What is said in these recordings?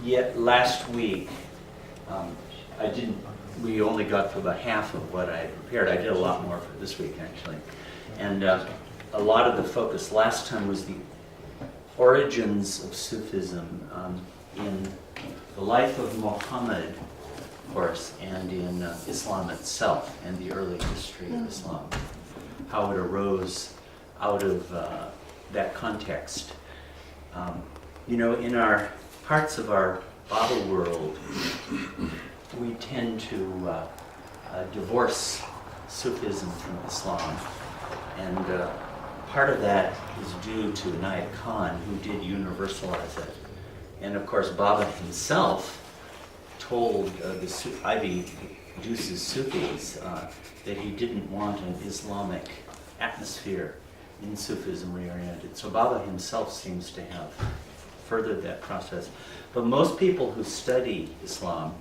yet last week, we only got through about half of what I had prepared. I did a lot more for this week, actually. And a lot of the focus last time was the origins of Sufism in the life of Muhammad, of course, and in Islam itself and the early history of Islam, how it arose out of that context. You know, in our parts of our Baba world, we tend to divorce Sufism from Islam, and part of that is due to Inayat Khan, who did universalize it. And of course, Baba himself told the Ivy Deuce's Sufis that he didn't want an Islamic atmosphere in Sufism Reoriented. So Baba himself seems to have furthered that process. But most people who study Islam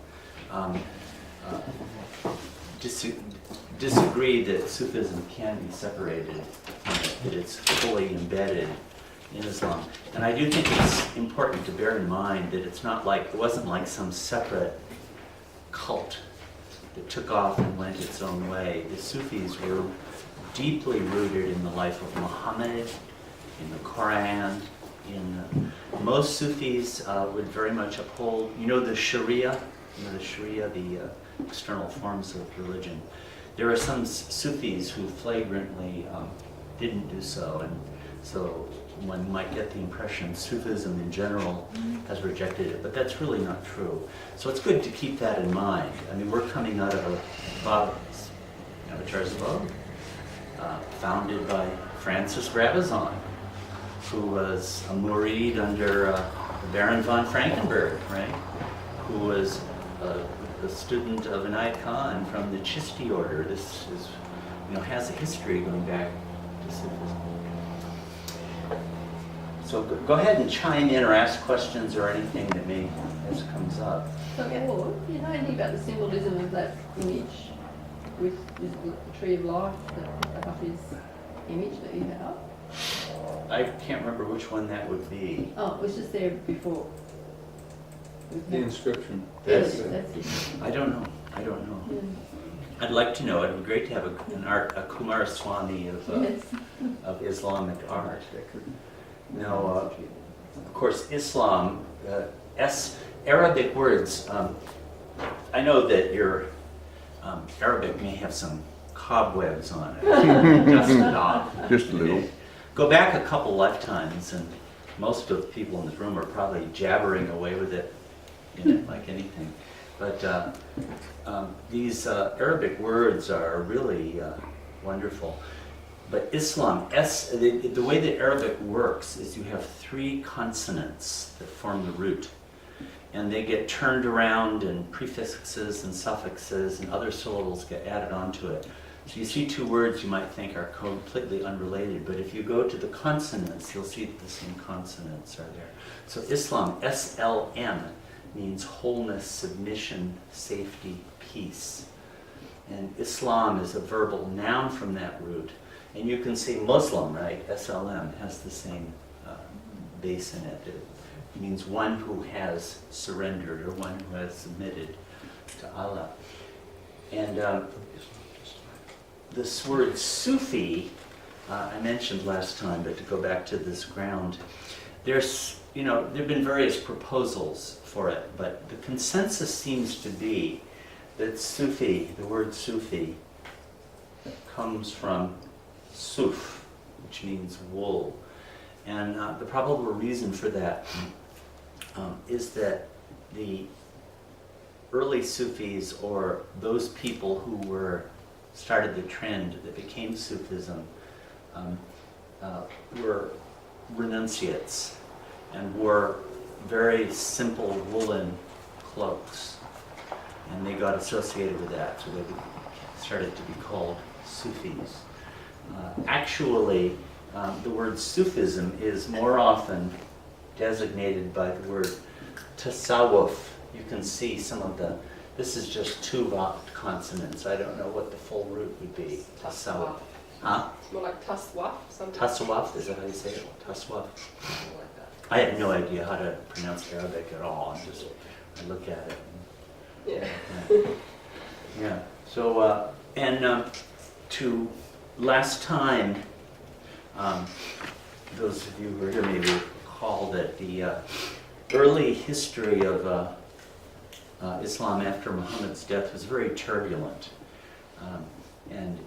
disagree that Sufism can be separated, that it's fully embedded in Islam. And I do think it's important to bear in mind that it wasn't like some separate cult that took off and went its own way. The Sufis were deeply rooted in the life of Muhammad, in the Quran, most Sufis would very much uphold, the Sharia, the external forms of religion. There are some Sufis who flagrantly didn't do so, and so one might get the impression Sufism in general has rejected it, but that's really not true. So it's good to keep that in mind. I mean, we're coming out of Baba's Avatar's Abode, founded by Francis Rabazan, who was a murid under Baron von Frankenberg, right? Who was a student of Inayat Khan from the Chishti order. This is, has a history going back to Sufism. So go ahead and chime in or ask questions or anything that comes up. So, do you know anything about the symbolism of that image with the tree of life, above his image that you have? I can't remember which one that would be. Oh, it was just there before. The inscription. That's it. I don't know. Yeah. I'd like to know. It'd be great to have a Kumaraswamy of Islamic art. Now, of course, Islam, Arabic words. I know that your Arabic may have some cobwebs on it. Just a little. Go back a couple lifetimes, and most of the people in this room are probably jabbering away with it, like anything. But these Arabic words are really wonderful. But Islam, the way that Arabic works is you have 3 consonants that form the root. And they get turned around, and prefixes and suffixes and other syllables get added onto it. So you see 2 words you might think are completely unrelated, but if you go to the consonants, you'll see that the same consonants are there. So Islam, S-L-M, means wholeness, submission, safety, peace. And Islam is a verbal noun from that root. And you can say Muslim, right? S-L-M has the same base in it. It means one who has surrendered or one who has submitted to Allah. And this word Sufi, I mentioned last time, but to go back to this ground, there's, there've been various proposals for it, but the consensus seems to be that Sufi, the word Sufi, comes from Suf, which means wool. And the probable reason for that is that the early Sufis, or those people who started the trend that became Sufism, were renunciates and wore very simple woolen cloaks, and they got associated with that, so they started to be called Sufis. Actually, the word Sufism is more often designated by the word tasawwuf. You can see this is just 2 vowed consonants. I don't know what the full root would be. Tasawwuf. Huh? It's more like taswaf. Tasawwuf, is that how you say it? Tasawwuf. Something like that. I had no idea how to pronounce Arabic at all. I look at it. Yeah. Yeah. So, to last time, those of you who are here maybe recall that the early history of Islam after Muhammad's death was very turbulent. And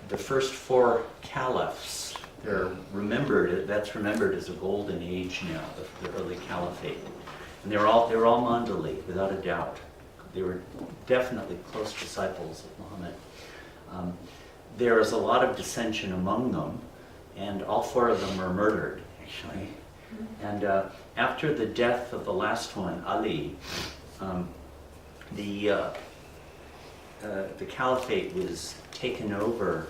the first 4 caliphs, that's remembered as a golden age now, the early caliphate. And they're all Mandali, without a doubt. They were definitely close disciples of Muhammad. There is a lot of dissension among them, and all 4 of them were murdered, actually. And after the death of the last one, Ali, the caliphate was taken over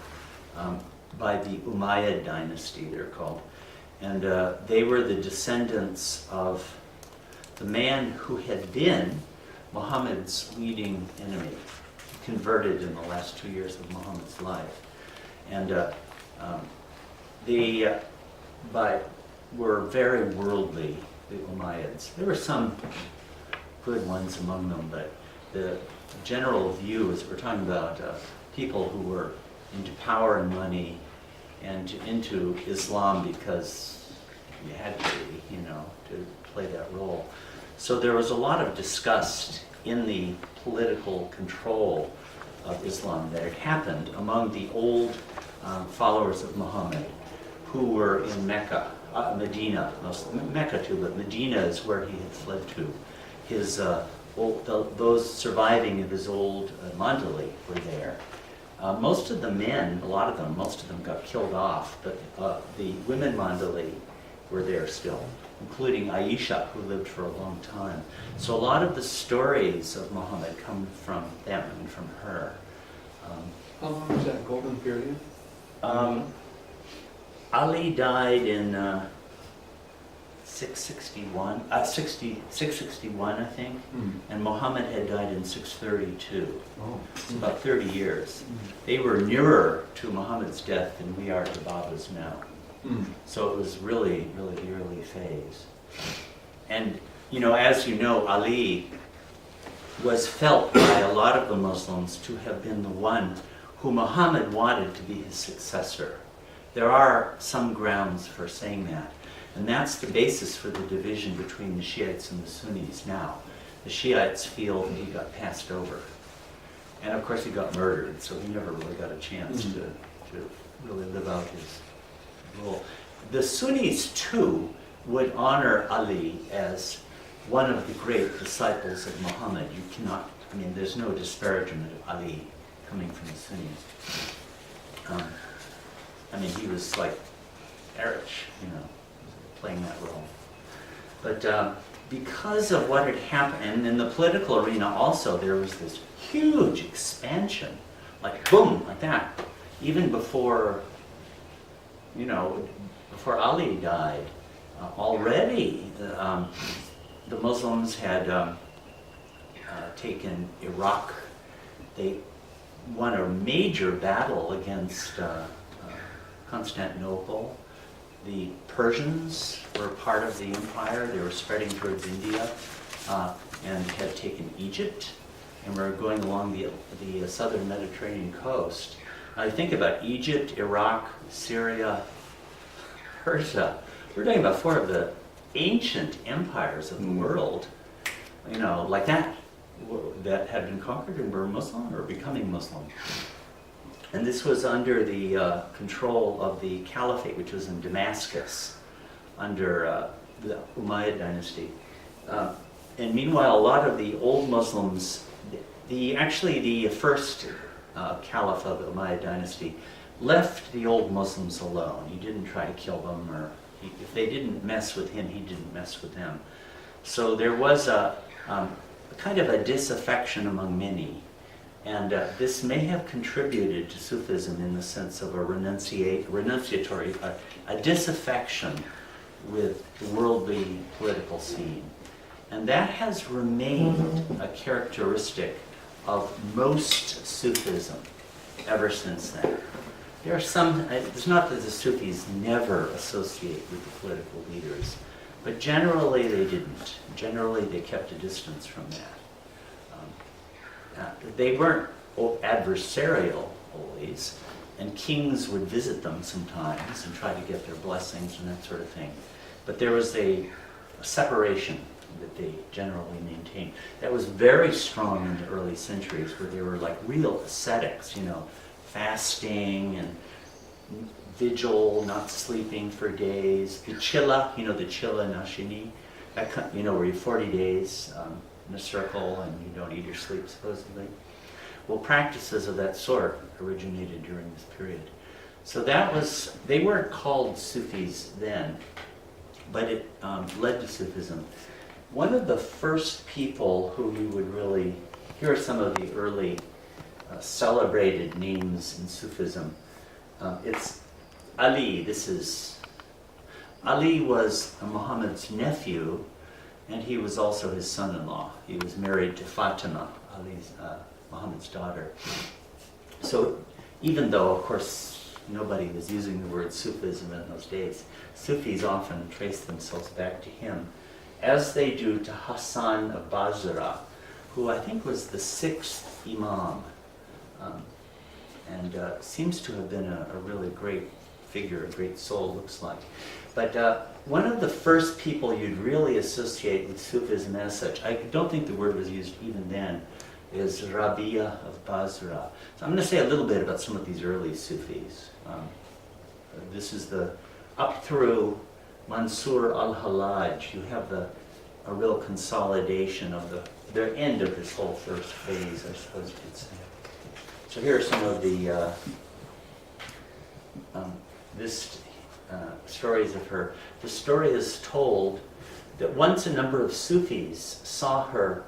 by the Umayyad dynasty, they're called. And they were the descendants of the man who had been Muhammad's leading enemy, converted in the last 2 years of Muhammad's life. And they were very worldly, the Umayyads. There were some good ones among them, but the general view is we're talking about people who were into power and money and into Islam because you had to be, to play that role. So there was a lot of disgust in the political control of Islam that had happened among the old followers of Muhammad who were in Mecca, Medina, Mecca too, but Medina is where he had fled to. Those surviving of his old Mandali were there. Most of the men, most of them got killed off, but the women Mandali were there still, including Aisha, who lived for a long time. So a lot of the stories of Muhammad come from them and from her. How long was that golden period? Ali died in 661, 661, I think, and Muhammad had died in 632. Oh. It's about 30 years. They were nearer to Muhammad's death than we are to Baba's now. So it was really, really the early phase. And, as you know, Ali was felt by a lot of the Muslims to have been the one who Muhammad wanted to be his successor. There are some grounds for saying that. And that's the basis for the division between the Shiites and the Sunnis now. The Shiites feel that he got passed over. And of course he got murdered, so he never really got a chance to really live out his role. The Sunnis, too, would honor Ali as one of the great disciples of Muhammad. You cannot, there's no disparagement of Ali coming from the Sunnis. He was like Erish, playing that role. But because of what had happened, and in the political arena also, there was this huge expansion, like boom, like that. Even before, before Ali died, already the Muslims had taken Iraq. They won a major battle against Constantinople. The Persians were part of the empire. They were spreading towards India and had taken Egypt and were going along the southern Mediterranean coast. Now you think about Egypt, Iraq, Syria, Persia. We're talking about 4 of the ancient empires of the world, like that had been conquered and were Muslim or becoming Muslim. And this was under the control of the Caliphate, which was in Damascus, under the Umayyad dynasty. And meanwhile, a lot of the old Muslims, the first Caliph of the Umayyad dynasty, left the old Muslims alone. He didn't try to kill them, or if they didn't mess with him, he didn't mess with them. So there was a kind of a disaffection among many. And this may have contributed to Sufism in the sense of a renunciatory, a disaffection with the worldly political scene. And that has remained a characteristic of most Sufism ever since then. There are some, it's not that the Sufis never associate with the political leaders, But generally they didn't. Generally they kept a distance from that. They weren't adversarial always, and kings would visit them sometimes and try to get their blessings and that sort of thing. But there was a separation that they generally maintained. That was very strong in the early centuries, where they were like real ascetics, you know, fasting and vigil, not sleeping for days. The chilla, you know, the chilla nashini, that you know, where you 40 days in a circle and you don't eat or sleep supposedly. Well, practices of that sort originated during this period. So that was, they weren't called Sufis then, but it led to Sufism. One of the first people who we would really, here are some of the early celebrated names in Sufism. It's Ali. Ali was Muhammad's nephew, and he was also his son-in-law. He was married to Fatima, Muhammad's daughter. So even though, of course, nobody was using the word Sufism in those days, Sufis often trace themselves back to him, as they do to Hassan of Basra, who I think was the 6th Imam, and seems to have been a really great figure, a great soul, looks like. But one of the first people you'd really associate with Sufism as such, I don't think the word was used even then, is Rabia of Basra. So I'm going to say a little bit about some of these early Sufis. This is up through Mansur al-Hallaj. You have a real consolidation of the end of this whole first phase, I suppose you could say. So here are some of the stories of her. The story is told that once a number of Sufis saw her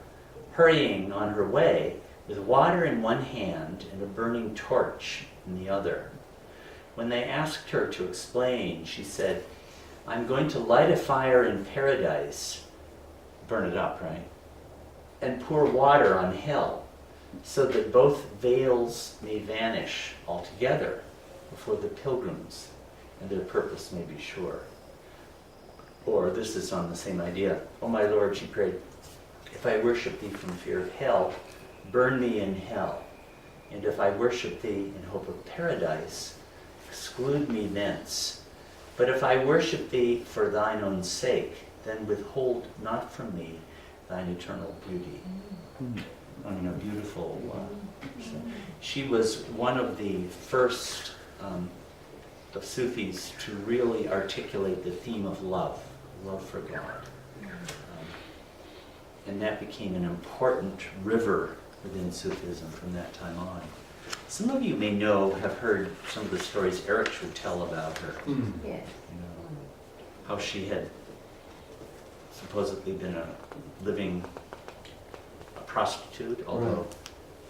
hurrying on her way with water in one hand and a burning torch in the other. When they asked her to explain, she said, "I'm going to light a fire in paradise," burn it up, right? "And pour water on hell, so that both veils may vanish altogether before the pilgrims, and their purpose may be sure." Or this is on the same idea. "Oh my Lord," she prayed, "if I worship thee from fear of hell, burn me in hell. And if I worship thee in hope of paradise, exclude me thence. But if I worship thee for thine own sake, then withhold not from me thine eternal beauty." I mean, a beautiful she was one of the first of Sufis to really articulate the theme of love for God. And that became an important river within Sufism from that time on. Some of you may have heard some of the stories Eric would tell about her. Yeah. You know, how she had supposedly been living a prostitute, although it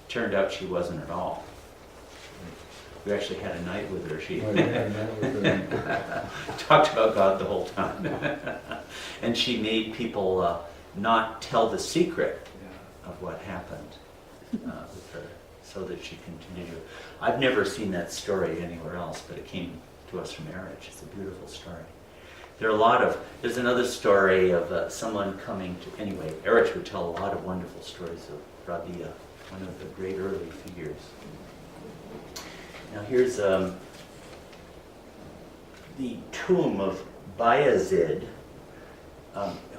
turned out she wasn't at all. We actually had a night with her. She talked about God the whole time. And she made people not tell the secret of what happened with her, so that she continued. I've never seen that story anywhere else, but it came to us from Eric. It's a beautiful story. There's another story of someone coming to, anyway, Eric would tell a lot of wonderful stories of Rabia, one of the great early figures. Now here's the tomb of Bayezid,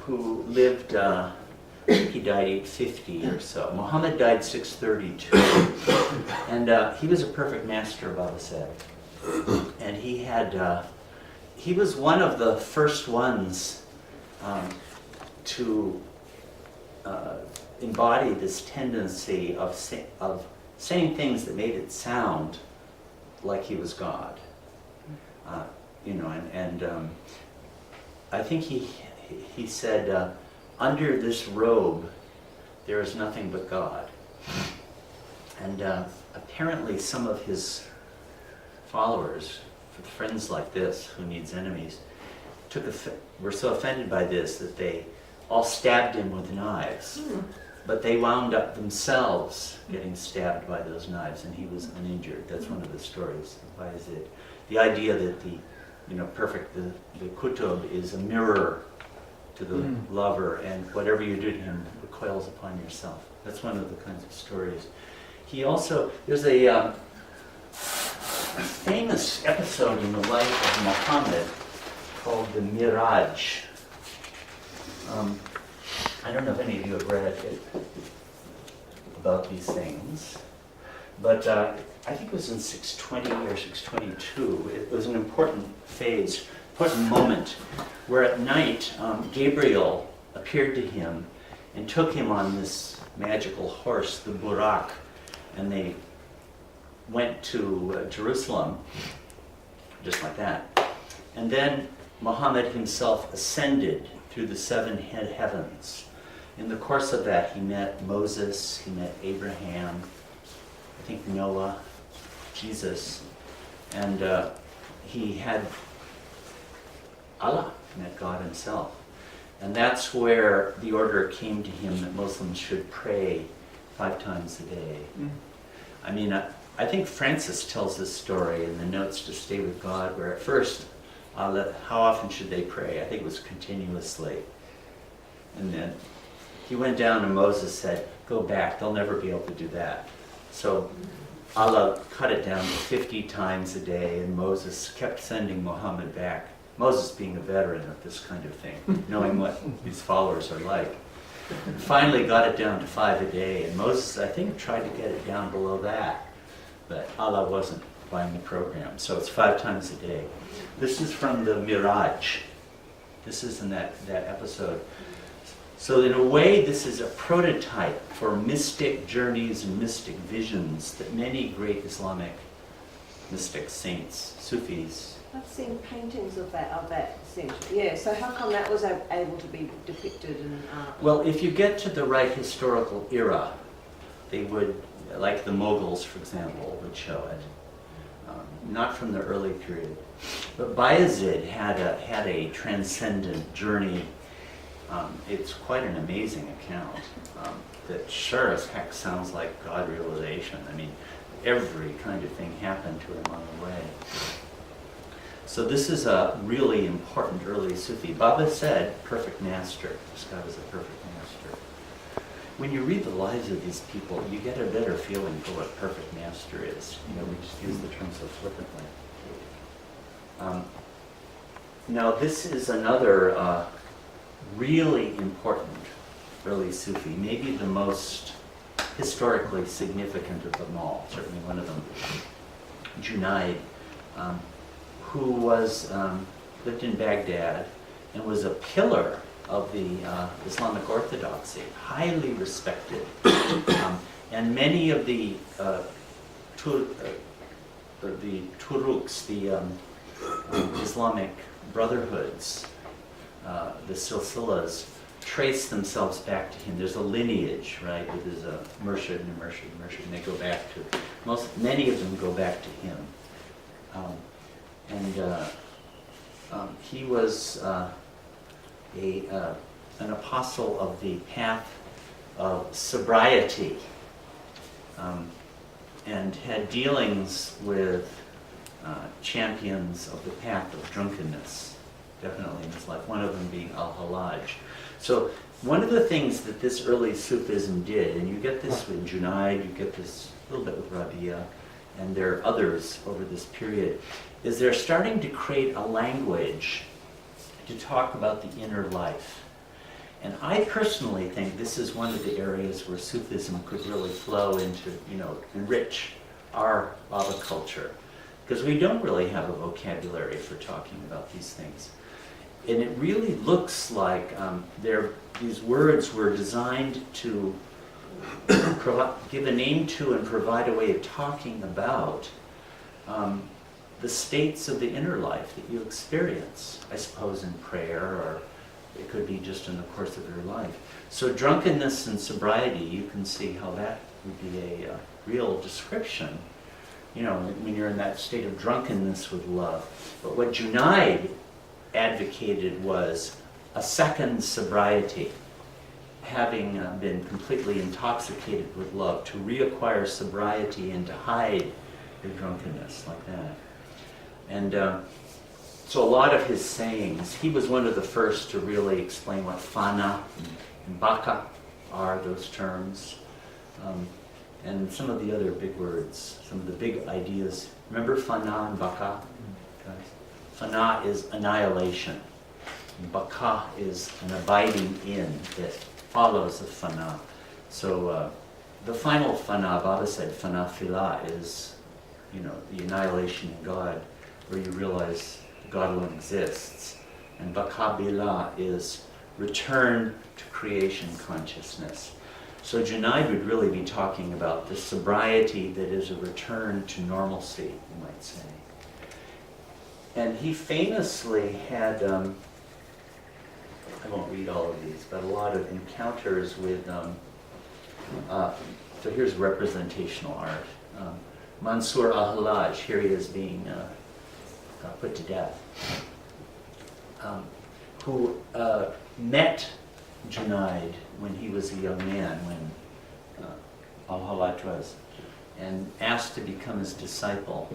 who lived, I think he died 850 or so. Muhammad died 632. And he was a perfect master of Abode. And he was one of the first ones to embody this tendency of saying things that made it sound like he was God. I think he said, "Under this robe, there is nothing but God." And apparently some of his followers, friends like this, who needs enemies, were so offended by this that they all stabbed him with knives. But they wound up themselves getting stabbed by those knives, and he was uninjured. That's one of the stories of Bayezid. The idea that the kutub is a mirror to the lover, and whatever you do to him recoils upon yourself. That's one of the kinds of stories. He also, there's a famous episode in the life of Muhammad called the Miraj. I don't know if any of you have read it about these things, but I think it was in 620 or 622. It was an important phase, important moment, where at night Gabriel appeared to him and took him on this magical horse, the Burak, and they went to Jerusalem, just like that. And then Muhammad himself ascended through the seven heavens. In the course of that, he met Moses, he met Abraham, I think Noah, Jesus, and he had Allah, met God himself. And that's where the order came to him that Muslims should pray 5 times a day. I mean, I think Francis tells this story in the Notes to Stay with God, where at first, how often should they pray? I think it was continuously. And then he went down and Moses said, go back, they'll never be able to do that. So Allah cut it down to 50 times a day, and Moses kept sending Muhammad back. Moses being a veteran of this kind of thing, knowing what his followers are like. And finally got it down to 5 a day, and Moses, I think, tried to get it down below that, but Allah wasn't buying the program. So it's 5 times a day. This is from the Miraj. This is in that episode. So in a way, this is a prototype for mystic journeys and mystic visions that many great Islamic mystics, saints, Sufis. I've seen paintings of that scene. Yeah, so how come that was able to be depicted in art? Well, if you get to the right historical era, they would, like the Mughals, for example, would show it. Not from the early period. But Bayezid had a transcendent journey. It's quite an amazing account that sure as heck sounds like God realization. I mean, every kind of thing happened to him on the way. So this is a really important early Sufi. Baba said, perfect master. This guy was a perfect master. When you read the lives of these people, you get a better feeling for what perfect master is. You know, we just use the term so flippantly. Now this is another really important early Sufi, maybe the most historically significant of them all, certainly one of them, Junaid, who was lived in Baghdad and was a pillar of the Islamic orthodoxy, highly respected. And many of the Turuks, the Islamic brotherhoods, the silsilas, trace themselves back to him. There's a lineage, right? There's a Murshid and a Murshid and a Murshid, and they go back to, many of them go back to him. He was an apostle of the path of sobriety, and had dealings with champions of the path of drunkenness, definitely in his life, one of them being Al-Hallaj. So one of the things that this early Sufism did, and you get this with Junaid, you get this a little bit with Rabia, and there are others over this period, is they're starting to create a language to talk about the inner life. And I personally think this is one of the areas where Sufism could really flow into, enrich our Baba culture. Because we don't really have a vocabulary for talking about these things. And it really looks like these words were designed to give a name to and provide a way of talking about the states of the inner life that you experience, I suppose in prayer, or it could be just in the course of your life. So drunkenness and sobriety, you can see how that would be a real description, when you're in that state of drunkenness with love. But what Junaid advocated was a second sobriety, having been completely intoxicated with love, to reacquire sobriety and to hide your drunkenness like that. And So a lot of his sayings, he was one of the first to really explain what fana and baka are, those terms. And some of the other big words, some of the big ideas. Remember fana and baka? Guys? Fana is annihilation. Baka is an abiding in that follows the fana. So the final fana, Baba said, fana fila, is, you know, the annihilation in God, where you realize God alone exists. And baka bila is return to creation consciousness. So Junaid would really be talking about the sobriety that is a return to normalcy, you might say. And he famously had, I won't read all of these, but a lot of encounters with, so here's representational art. Mansur al-Hallaj, here he is being put to death, who met Junaid when he was a young man, when al-Hallaj was, and asked to become his disciple.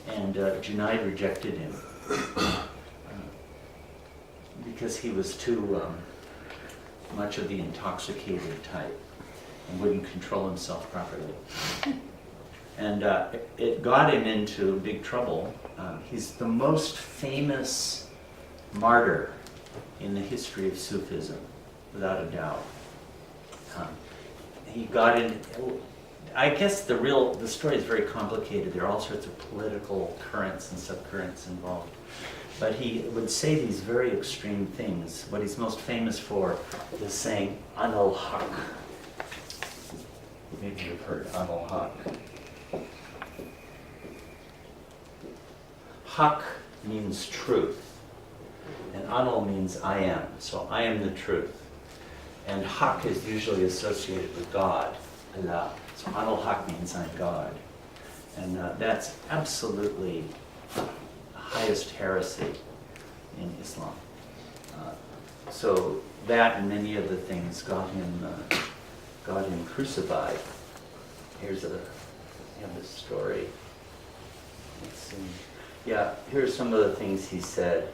And Junaid rejected him because he was too much of the intoxicated type and wouldn't control himself properly. And it got him into big trouble. He's the most famous martyr in the history of Sufism, without a doubt. He got in, I guess the story is very complicated. There are all sorts of political currents and subcurrents involved. But he would say these very extreme things. What he's most famous for is saying, Anal Haq. Maybe you've heard Anal Haq. Haq means truth. And Anal means I am. So I am the truth. And Haq is usually associated with God, Allah. So Anal Haq means I'm God. And that's absolutely the highest heresy in Islam. So that and many other things got him crucified. Here's the story. Let's see. Yeah, here's some of the things he said.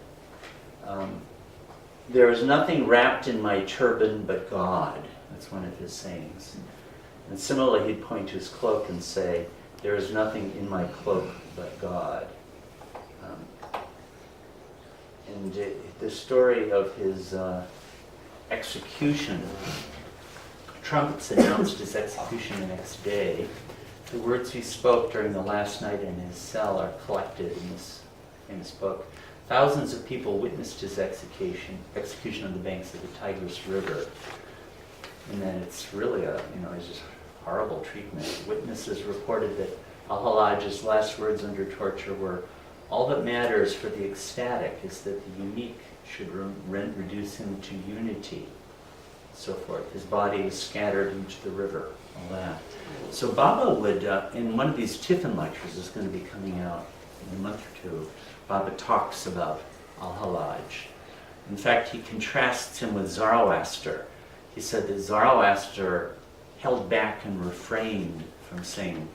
There is nothing wrapped in my turban but God. That's one of his sayings. And similarly, he'd point to his cloak and say, there is nothing in my cloak but God. And the story of his execution, trumpets announced his execution the next day. The words he spoke during the last night in his cell are collected in this famous book. Thousands of people witnessed his execution on the banks of the Tigris River. And then it's really it's just horrible treatment. Witnesses reported that al-Hallaj's last words under torture were, all that matters for the ecstatic is that the unique should reduce him to unity, so forth. His body was scattered into the river, all that. So Baba would, in one of these Tiffin lectures that's going to be coming out in a month or two, Baba talks about al-Hallaj. In fact, he contrasts him with Zoroaster. He said that Zoroaster held back and refrained from saying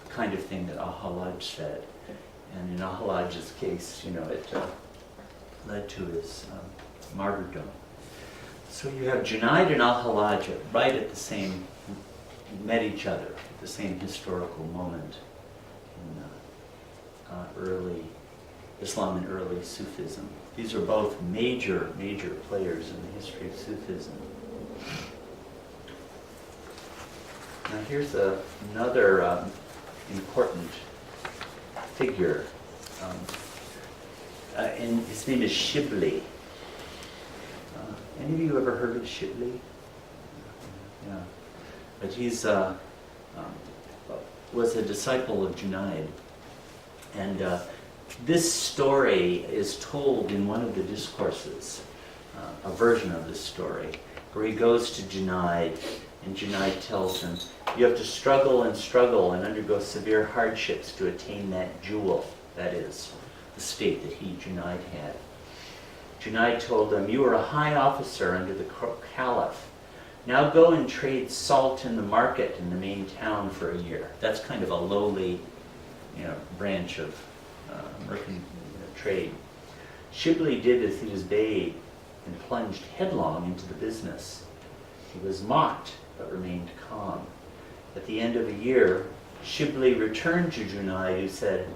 the kind of thing that al-Hallaj said. And in al-Hallaj's case, it led to his martyrdom. So you have Junaid and al-Hallaj right at the same, met each other at the same historical moment in early Islam and early Sufism. These are both major players in the history of Sufism. Now here's another important figure, and his name is Shibli. Any of you ever heard of Shibli? Yeah, but he's was a disciple of Junaid, and this story is told in one of the discourses, a version of this story, where he goes to Junaid, and Junaid tells him, you have to struggle and undergo severe hardships to attain that jewel, that is, the state that he, Junaid, had. Junaid told him, you are a high officer under the caliph. Now go and trade salt in the market in the main town for a year. That's kind of a lowly branch of merchant trade. Shibli did as he was bade and plunged headlong into the business. He was mocked, but remained calm. At the end of a year, Shibli returned to Junaid, who said,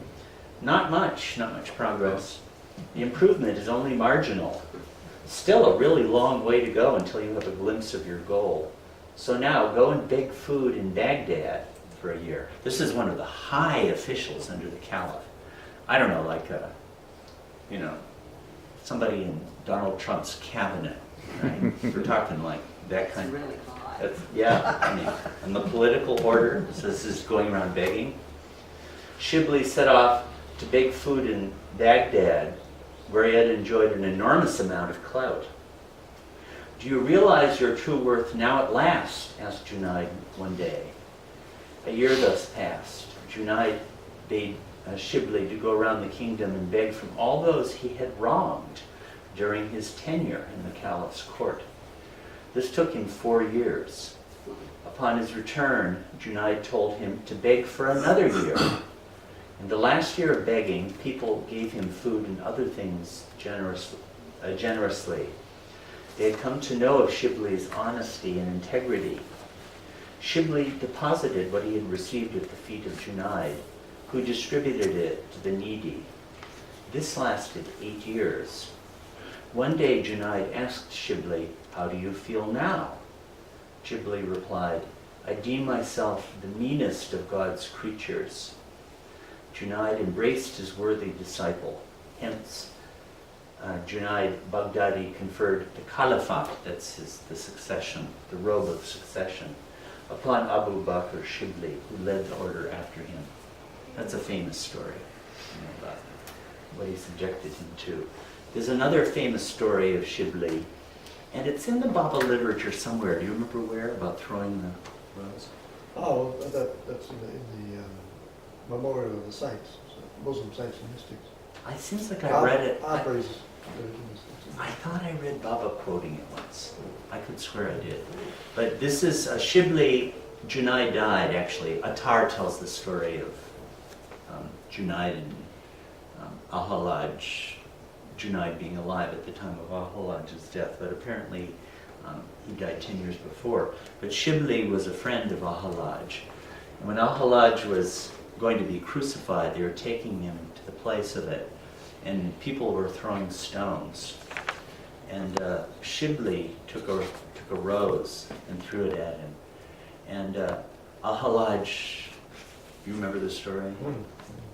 not much progress. The improvement is only marginal. Still a really long way to go until you have a glimpse of your goal. So now go and beg food in Baghdad for a year. This is one of the high officials under the Caliph. I don't know, like somebody in Donald Trump's cabinet, right? We're talking like that kind of. Really high. Yeah, I mean, and the political order, so this is going around begging. Shibli set off to beg food in Baghdad, where he had enjoyed an enormous amount of clout. Do you realize your true worth now at last? Asked Junaid one day. A year thus passed. Junaid bade Shibli to go around the kingdom and beg from all those he had wronged during his tenure in the Caliph's court. This took him 4 years. Upon his return, Junaid told him to beg for another year. In the last year of begging, people gave him food and other things generously. They had come to know of Shibli's honesty and integrity. Shibli deposited what he had received at the feet of Junaid, who distributed it to the needy. This lasted 8 years. One day Junaid asked Shibli, how do you feel now? Shibli replied, I deem myself the meanest of God's creatures. Junaid embraced his worthy disciple. Hence, Junaid Baghdadi conferred the caliphate, that's the succession, the robe of succession, upon Abu Bakr Shibli, who led the order after him. That's a famous story, about what he subjected him to. There's another famous story of Shibli, and it's in the Baba literature somewhere. Do you remember where, about throwing the rose? Oh, that's in the Memorial of the Saints, Muslim saints and mystics. It seems like I read it. Aubrey's I thought I read Baba quoting it once. I could swear I did. But this is Shibli. Junaid died, actually. Attar tells the story of Junaid and Al-Hallaj, Junaid being alive at the time of Al-Hallaj's death, but apparently he died 10 years before. But Shibli was a friend of Al-Hallaj. And when Al-Hallaj was going to be crucified, they were taking him to the place of it, and people were throwing stones. And Shibli took a rose and threw it at him. And Al-Hallaj, you remember the story?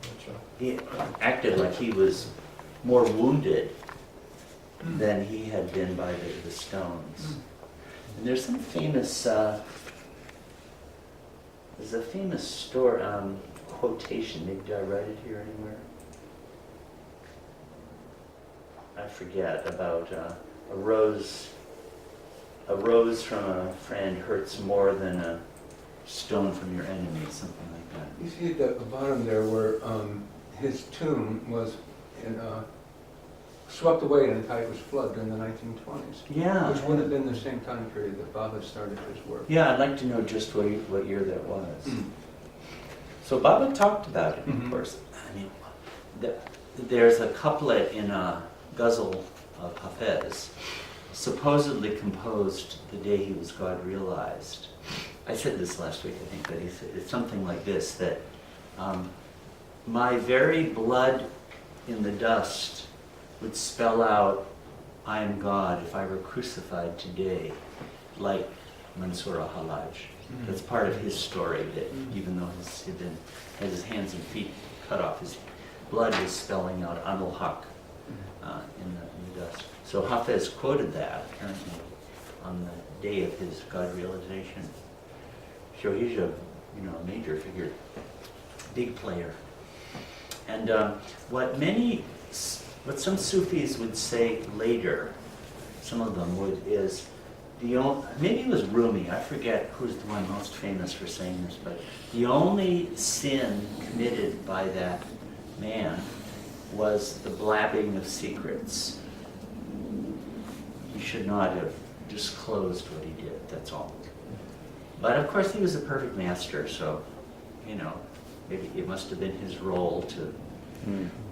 That's right. He acted like he was more wounded than he had been by the stones. And there's some famous, there's a famous story, quotation, maybe did I write it here anywhere? I forget, about a rose from a friend hurts more than a stone from your enemy, something like that. You see at the bottom there where his tomb was swept away in a Tigris flood during the 1920s. Yeah. Which would have been the same time period that Baba started his work. Yeah, I'd like to know just what year that was. So Baba talked about it, of course. I mean, there's a couplet in a ghazal of Hafez, supposedly composed the day he was God realized. I said this last week, I think, but it's something like this, that my very blood in the dust would spell out, I am God if I were crucified today, like Mansur al-Hallaj. That's part of his story, that even though he had his hands and feet cut off, his blood was spelling out Anul Haq in the dust. So Hafez quoted that, apparently, on the day of his God realization. So he's a major figure, big player. And what some Sufis would say later, some of them would, is maybe it was Rumi, I forget who's the one most famous for saying this, but the only sin committed by that man was the blabbing of secrets. He should not have disclosed what he did, that's all. But of course he was a perfect master, so, maybe it must have been his role to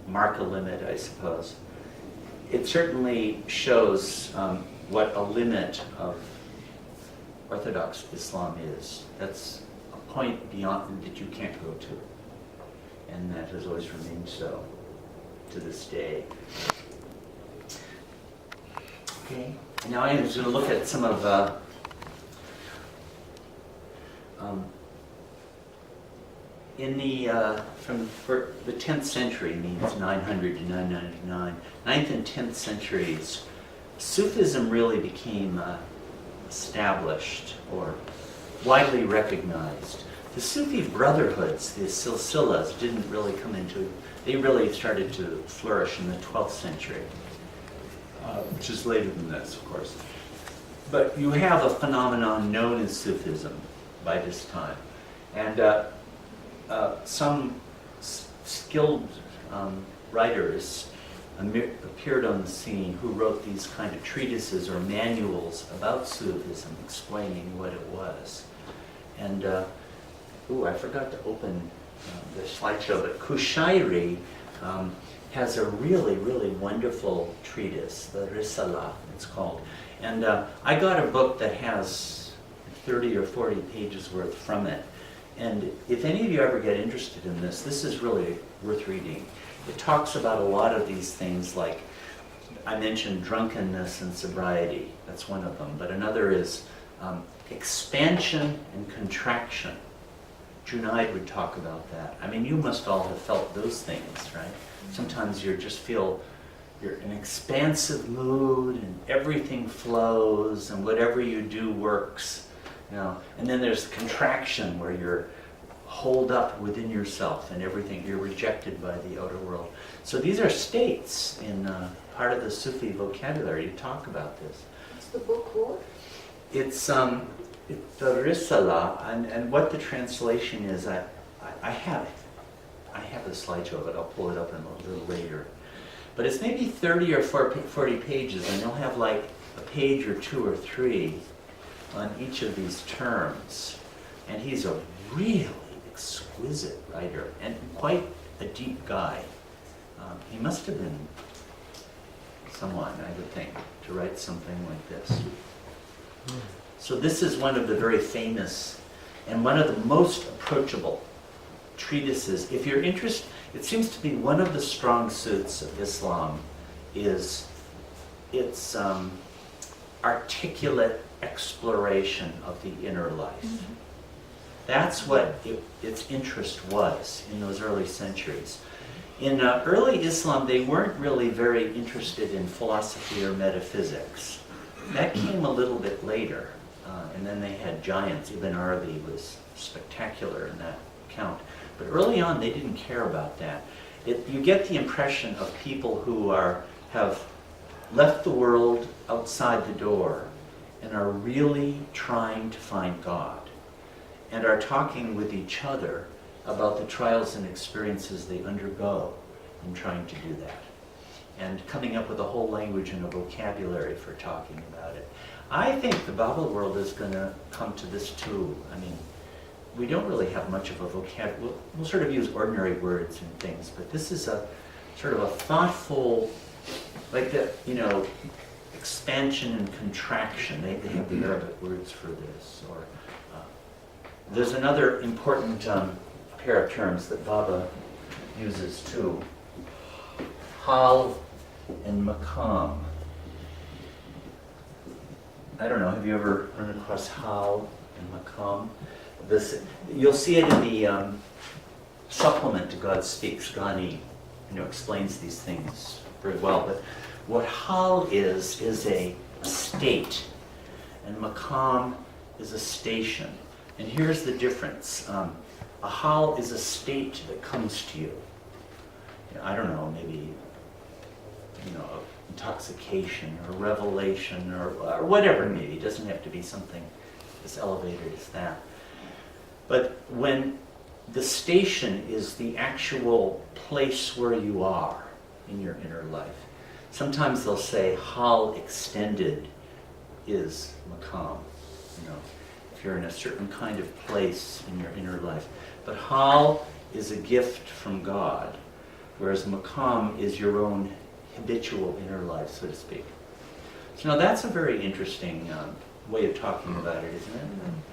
mark a limit, I suppose. it certainly shows what a limit of Orthodox Islam is. That's a point beyond that you can't go to. And that has always remained so to this day. Okay, now I'm just going to look at some of in the for the 10th century means 900 to 999. 9th and 10th centuries, Sufism really became established or widely recognized. The Sufi brotherhoods, the silsilas, didn't really come into, they really started to flourish in the 12th century, which is later than this, of course. But you have a phenomenon known as Sufism by this time. And some skilled writers appeared on the scene who wrote these kind of treatises or manuals about Sufism, explaining what it was. And, I forgot to open the slideshow, but Kushairi has a really, really wonderful treatise, the Risala, it's called. And I got a book that has 30 or 40 pages worth from it. And if any of you ever get interested in this, this is really worth reading. It talks about a lot of these things, like I mentioned drunkenness and sobriety. That's one of them. But another is expansion and contraction. Junaid would talk about that. I mean, you must all have felt those things, right? Sometimes you just feel you're in an expansive mood and everything flows and whatever you do works. You know, and then there's contraction where you're holed up within yourself and everything, you're rejected by the outer world. So these are states in part of the Sufi vocabulary. You talk about this. What's the book called? It's the Risala, and what the translation is, I have it. I have the slideshow of it. I'll pull it up in a little later. But it's maybe 30 or 40 pages, and you'll have like a page or two or three on each of these terms. And he's a really exquisite writer and quite a deep guy. He must have been someone, I would think, to write something like this. So this is one of the very famous and one of the most approachable treatises. If you're interested, it seems to be one of the strong suits of Islam is its articulate exploration of the inner life. Mm-hmm. That's what its interest was in those early centuries. In early Islam, they weren't really very interested in philosophy or metaphysics. That came a little bit later. And then they had giants. Ibn Arabi was spectacular in that count. But early on, they didn't care about that. You get the impression of people who have left the world outside the door and are really trying to find God and are talking with each other about the trials and experiences they undergo in trying to do that, and coming up with a whole language and a vocabulary for talking about it. I think the Bible world is going to come to this too. I mean, we don't really have much of a vocabulary. We'll sort of use ordinary words and things, but this is a sort of a thoughtful, like the, expansion and contraction. They have the Arabic words for this. Or there's another important pair of terms that Baba uses too. Hal and Maqam. I don't know, have you ever run across Hal and Maqam? You'll see it in the supplement to God Speaks. Ghani explains these things very well. But what Hal is a state, and Maqam is a station. And here's the difference. A Hal is a state that comes to you. I don't know, maybe intoxication or revelation or whatever it may be. It doesn't have to be something as elevated as that. But when the station is the actual place where you are in your inner life, sometimes they'll say hal extended is maqam. If you're in a certain kind of place in your inner life. But hal is a gift from God, whereas maqam is your own habitual inner life, so to speak. So now that's a very interesting way of talking about it, isn't it?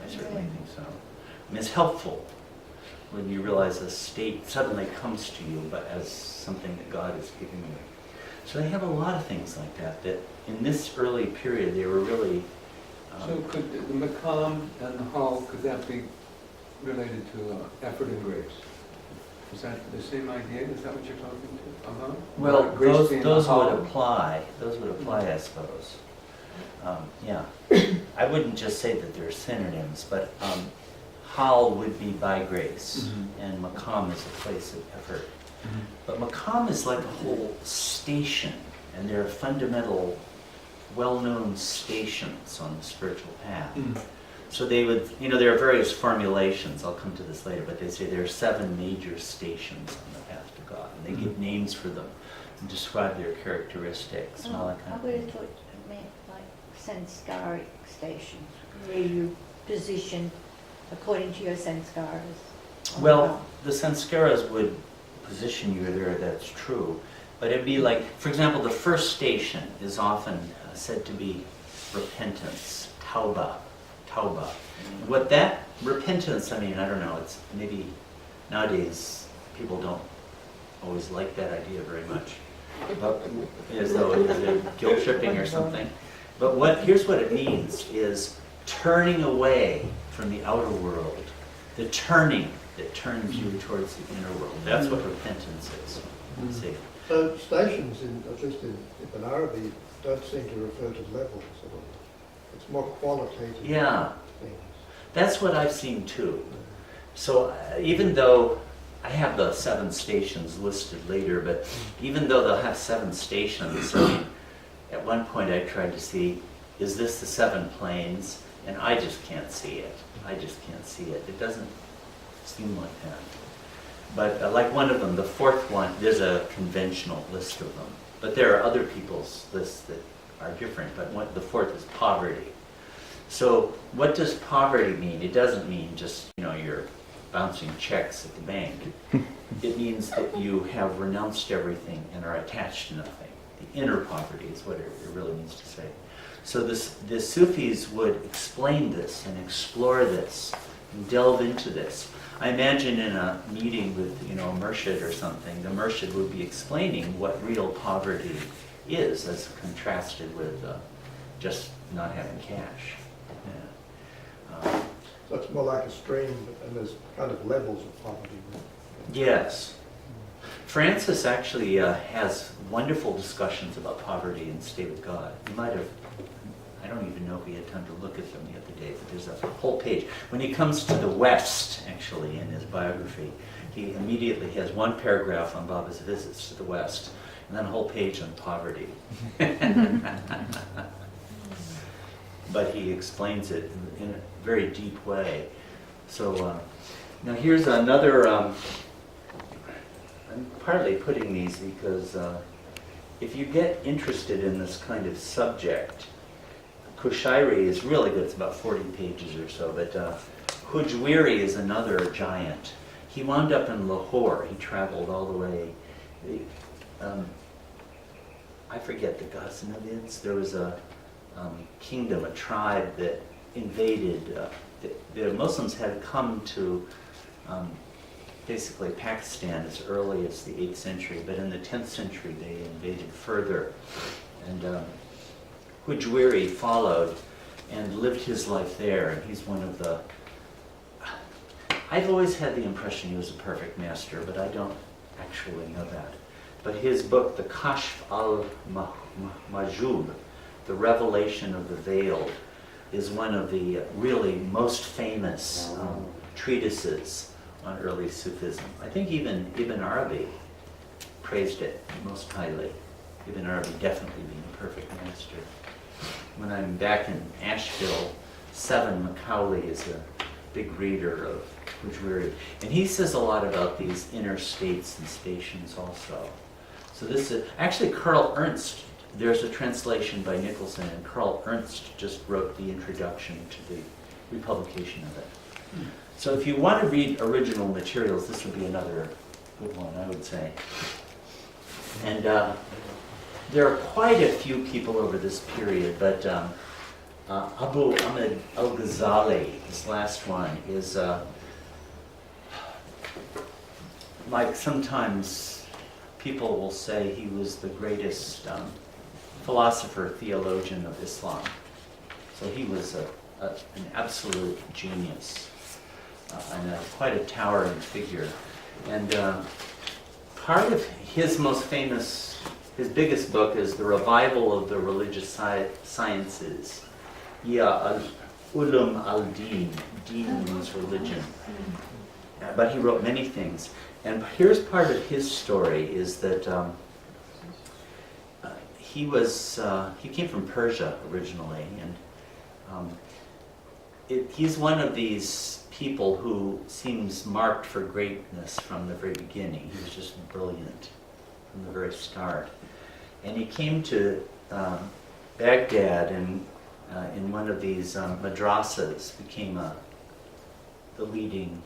I certainly think so. I mean, it's helpful when you realize a state suddenly comes to you, but as something that God is giving you. So they have a lot of things like that, that in this early period they were really... So could the Makam and the Hall, could that be related to effort and grace? Is that the same idea? Is that what you're talking to? Well, Grace being those the Hall? would apply. Those would apply, I suppose. Yeah. I wouldn't just say that they're synonyms, but Hal would be by grace, and Makam is a place of effort. But Makam is like a whole station, and there are fundamental, well-known stations on the spiritual path. So they would, there are various formulations, I'll come to this later, but they say there are 7 major stations on the path to God, and they give names for them and describe their characteristics and all that kind I of would thing. have thought it meant like sanskaric stations, where you position according to your sanskaras. Well, the sanskaras would position you there, that's true. But it'd be like, for example, the first station is often said to be repentance, tauba. What that repentance, I mean, I don't know, it's maybe nowadays people don't always like that idea very much, but as though it's guilt tripping or something. But here's what it means is turning away from the outer world, the turning that turns you towards the inner world. That's what repentance is. See? So stations, at least in Ibn Arabi, don't seem to refer to levels at all. It's more qualitative Yeah, things. that's what I've seen too. So even though I have the 7 stations listed later, but even though they'll have 7 stations, I mean, at one point I tried to see, is this the 7 planes? And I just can't see it. I just can't see it. It doesn't seem like that. But like one of them, the 4th one, there's a conventional list of them. But there are other people's lists that are different, but the 4th is poverty. So what does poverty mean? It doesn't mean just, you're bouncing checks at the bank. It means that you have renounced everything and are attached to nothing. The inner poverty is what it really means to say. So the Sufis would explain this and explore this and delve into this. I imagine in a meeting with, a Murshid or something, the Murshid would be explaining what real poverty is as contrasted with just not having cash. Yeah. So it's more like a stream, and there's kind of levels of poverty. Yes. Francis actually has wonderful discussions about poverty and state of God. You might have, I don't even know if we had time to look at them the other day, but there's a whole page. When he comes to the West, actually, in his biography, he immediately has one paragraph on Baba's visits to the West, and then a whole page on poverty. But he explains it in a very deep way. So now here's another, I'm partly putting these because if you get interested in this kind of subject, Kushairi is really good, it's about 40 pages or so, but Hujwiri is another giant. He wound up in Lahore, he traveled all the way, I forget the Ghaznavids, there was a kingdom, a tribe that invaded, the Muslims had come to basically Pakistan as early as the 8th century, but in the 10th century they invaded further. And Hujwiri followed and lived his life there, and he's one of the... I've always had the impression he was a perfect master, but I don't actually know that. But his book, the Kashf al-Majub, The Revelation of the Veiled, is one of the really most famous treatises on early Sufism. I think even Ibn Arabi praised it most highly. Ibn Arabi definitely being a perfect master. When I'm back in Asheville, Seven Macaulay is a big reader of Hujwiri. And he says a lot about these inner states and stations also. So this is, actually Karl Ernst, there's a translation by Nicholson, and Karl Ernst just wrote the introduction to the republication of it. So if you want to read original materials, this would be another good one, I would say. And there are quite a few people over this period, but Abu Ahmed al-Ghazali, this last one, is like sometimes people will say he was the greatest philosopher, theologian of Islam. So he was an absolute genius and quite a towering figure. And part of his most famous, his biggest book is The Revival of the Religious Sciences. Ya al-Ulum al-Din. Din means religion. But he wrote many things. And here's part of his story is that he came from Persia originally, and he's one of these people who seems marked for greatness from the very beginning. He was just brilliant from the very start. And he came to Baghdad and in one of these madrasas, became the leading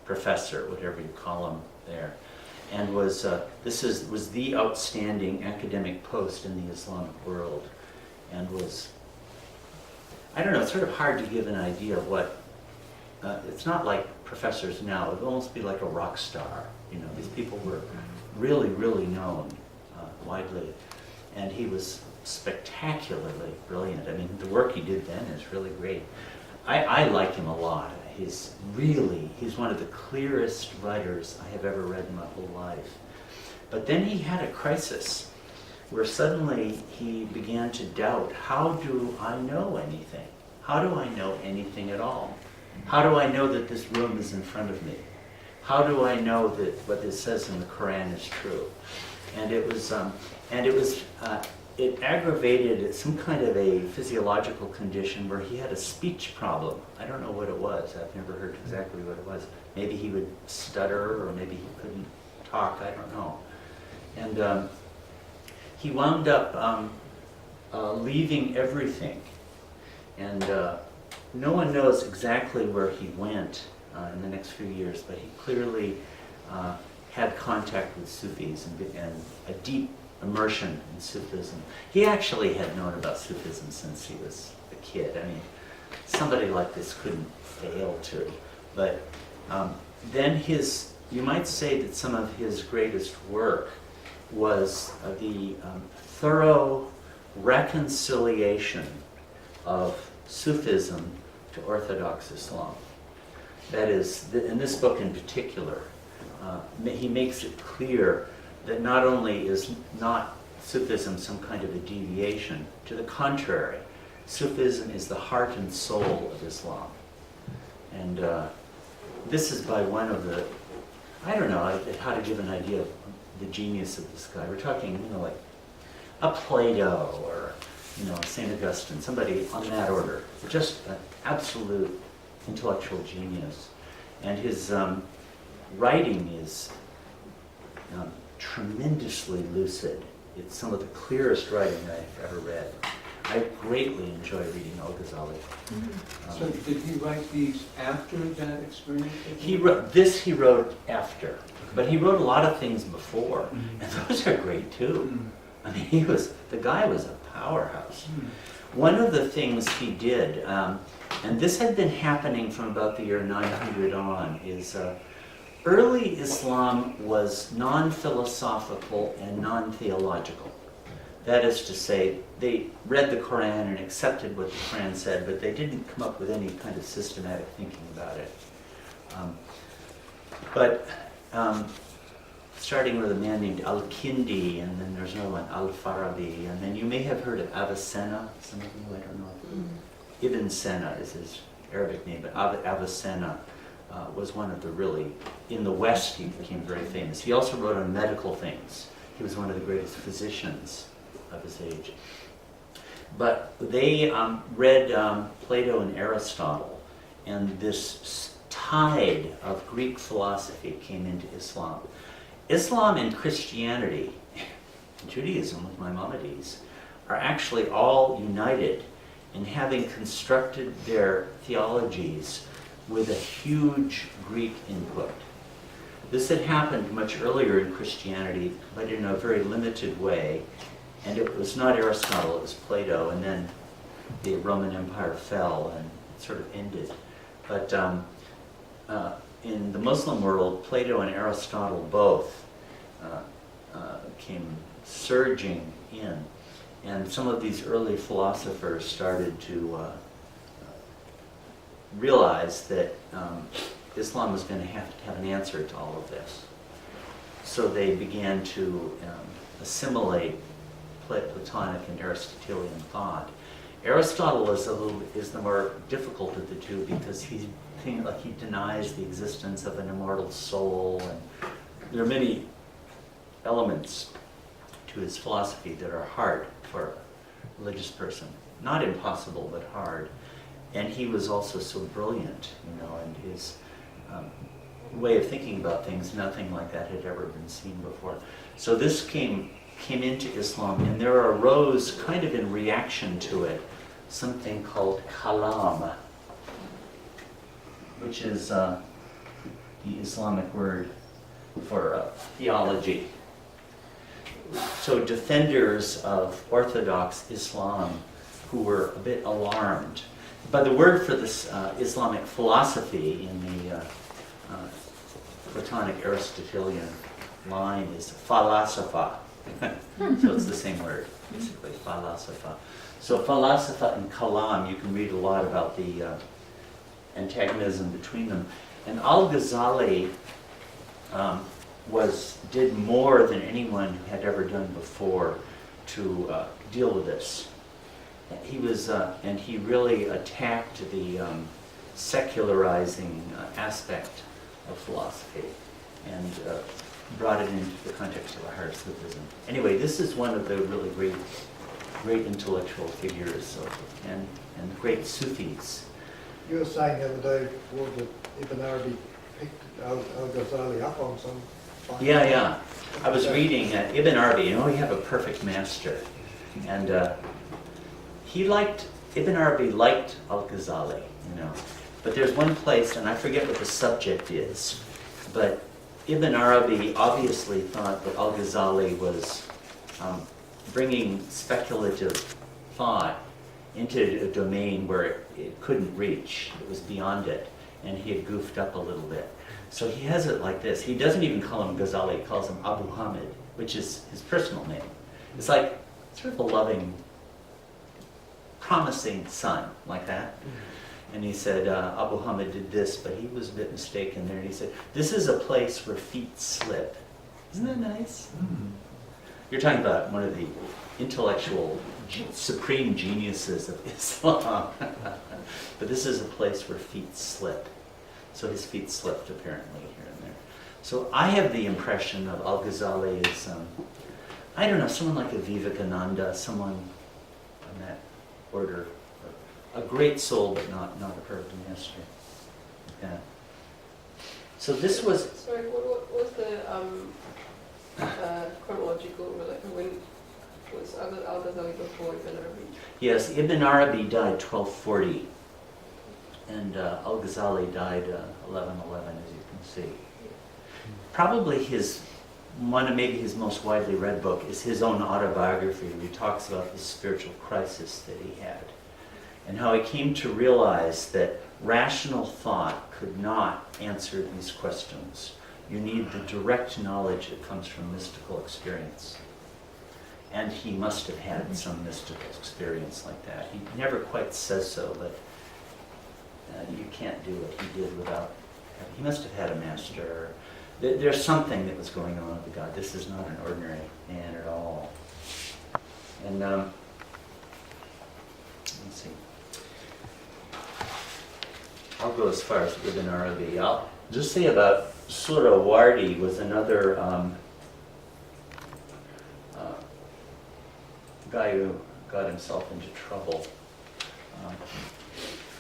professor, whatever you call him there, and was the outstanding academic post in the Islamic world, and was, I don't know, it's sort of hard to give an idea of what, it's not like professors now, it would almost be like a rock star, you know, these people were really, really known widely, and he was spectacularly brilliant. I mean, the work he did then is really great. I like him a lot. He's one of the clearest writers I have ever read in my whole life. But then he had a crisis where suddenly he began to doubt, how do I know anything? How do I know anything at all? How do I know that this room is in front of me? How do I know that what it says in the Quran is true? And it aggravated some kind of a physiological condition where he had a speech problem. I don't know what it was. I've never heard exactly what it was. Maybe he would stutter, or maybe he couldn't talk. I don't know. And he wound up leaving everything. And no one knows exactly where he went in the next few years, but he clearly had contact with Sufis and a deep immersion in Sufism. He actually had known about Sufism since he was a kid. I mean, somebody like this couldn't fail to. But then you might say that some of his greatest work was the thorough reconciliation of Sufism to Orthodox Islam. That is, in this book in particular, he makes it clear that not only is not Sufism some kind of a deviation, to the contrary, Sufism is the heart and soul of Islam. And this is by one of the, I don't know how to give an idea of the genius of this guy. We're talking, you know, like a Plato or, you know, St. Augustine, somebody on that order. Just an absolute intellectual genius. And his writing is tremendously lucid. It's some of the clearest writing I've ever read. I greatly enjoy reading Al-Ghazali. So did he write these after that experience? He wrote after, but he wrote a lot of things before, and those are great too. I mean, the guy was a powerhouse. One of the things he did, and this had been happening from about the year 900 on, is early Islam was non-philosophical and non-theological. That is to say, they read the Quran and accepted what the Quran said, but they didn't come up with any kind of systematic thinking about it. Starting with a man named Al-Kindi, and then there's another one, Al-Farabi, and then you may have heard of Avicenna, some of you, I don't know. Ibn Sena is his Arabic name, but Avicenna was one of the really, in the West he became very famous. He also wrote on medical things. He was one of the greatest physicians of his age. But they read Plato and Aristotle, and this tide of Greek philosophy came into Islam. Islam and Christianity, Judaism with Maimonides, are actually all united in having constructed their theologies with a huge Greek input. This had happened much earlier in Christianity, but in a very limited way. And it was not Aristotle, it was Plato, and then the Roman Empire fell and it sort of ended. But in the Muslim world, Plato and Aristotle both came surging in. And some of these early philosophers started to realize that Islam was going to have an answer to all of this. So they began to assimilate Platonic and Aristotelian thought. Aristotle is the more difficult of the two because he denies the existence of an immortal soul, and there are many elements to his philosophy that are hard for a religious person. Not impossible, but hard. And he was also so brilliant, and his way of thinking about things, nothing like that had ever been seen before. So this came into Islam, and there arose, kind of in reaction to it, something called kalam, which is the Islamic word for theology. So defenders of Orthodox Islam who were a bit alarmed. But the word for this Islamic philosophy in the Platonic Aristotelian line is falsafa. So it's the same word, basically, falsafa. So falsafa and kalam, you can read a lot about the antagonism between them. And Al-Ghazali did more than anyone who had ever done before to deal with this. He was, and he really attacked the secularizing aspect of philosophy and brought it into the context of a higher Sufism. Anyway, this is one of the really great intellectual figures and great Sufis. You were saying the other day, that Ibn Arabi picked Al-Ghazali up on some... Yeah. I was reading Ibn Arabi, we have a perfect master. And Ibn Arabi liked Al-Ghazali, But there's one place, and I forget what the subject is, but Ibn Arabi obviously thought that Al-Ghazali was bringing speculative thought into a domain where it couldn't reach. It was beyond it, and he had goofed up a little bit. So he has it like this. He doesn't even call him Ghazali, he calls him Abu Hamid, which is his personal name. It's like sort of a loving, promising son, like that. And he said, Abu Hamid did this, but he was a bit mistaken there. And he said, this is a place where feet slip. Isn't that nice? Mm-hmm. You're talking about one of the intellectual supreme geniuses of Islam. But this is a place where feet slip. So his feet slipped apparently here and there. So I have the impression of Al-Ghazali as, I don't know, someone like a Vivekananda, someone on that order. A great soul, but not a perfect master. Yeah. So this was... Sorry, what was the chronological, when was Al-Ghazali before Ibn Arabi? Yes, Ibn Arabi died 1240, and Al-Ghazali died 1111, as you can see. Probably maybe his most widely read book is his own autobiography, where he talks about the spiritual crisis that he had, and how he came to realize that rational thought could not answer these questions. You need the direct knowledge that comes from mystical experience. And he must have had some mystical experience like that. He never quite says so, but you can't do what he did without... He must have had a master. There's something that was going on with God. This is not an ordinary man at all. And let's see. I'll go as far as Ibn Arabi. I'll just say about Surawardi was another guy who got himself into trouble.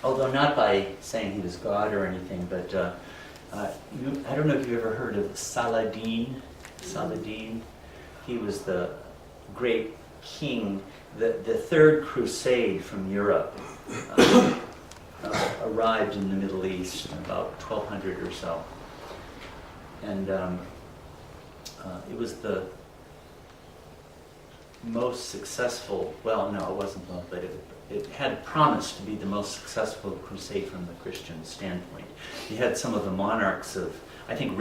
Although not by saying he was God or anything, but I don't know if you've ever heard of Saladin. Saladin, he was the great king, the third crusade from Europe. Arrived in the Middle East in about 1200 or so. And it was the most successful, well, no, it wasn't, but it had promised to be the most successful crusade from the Christian standpoint. You had some of the monarchs of, I think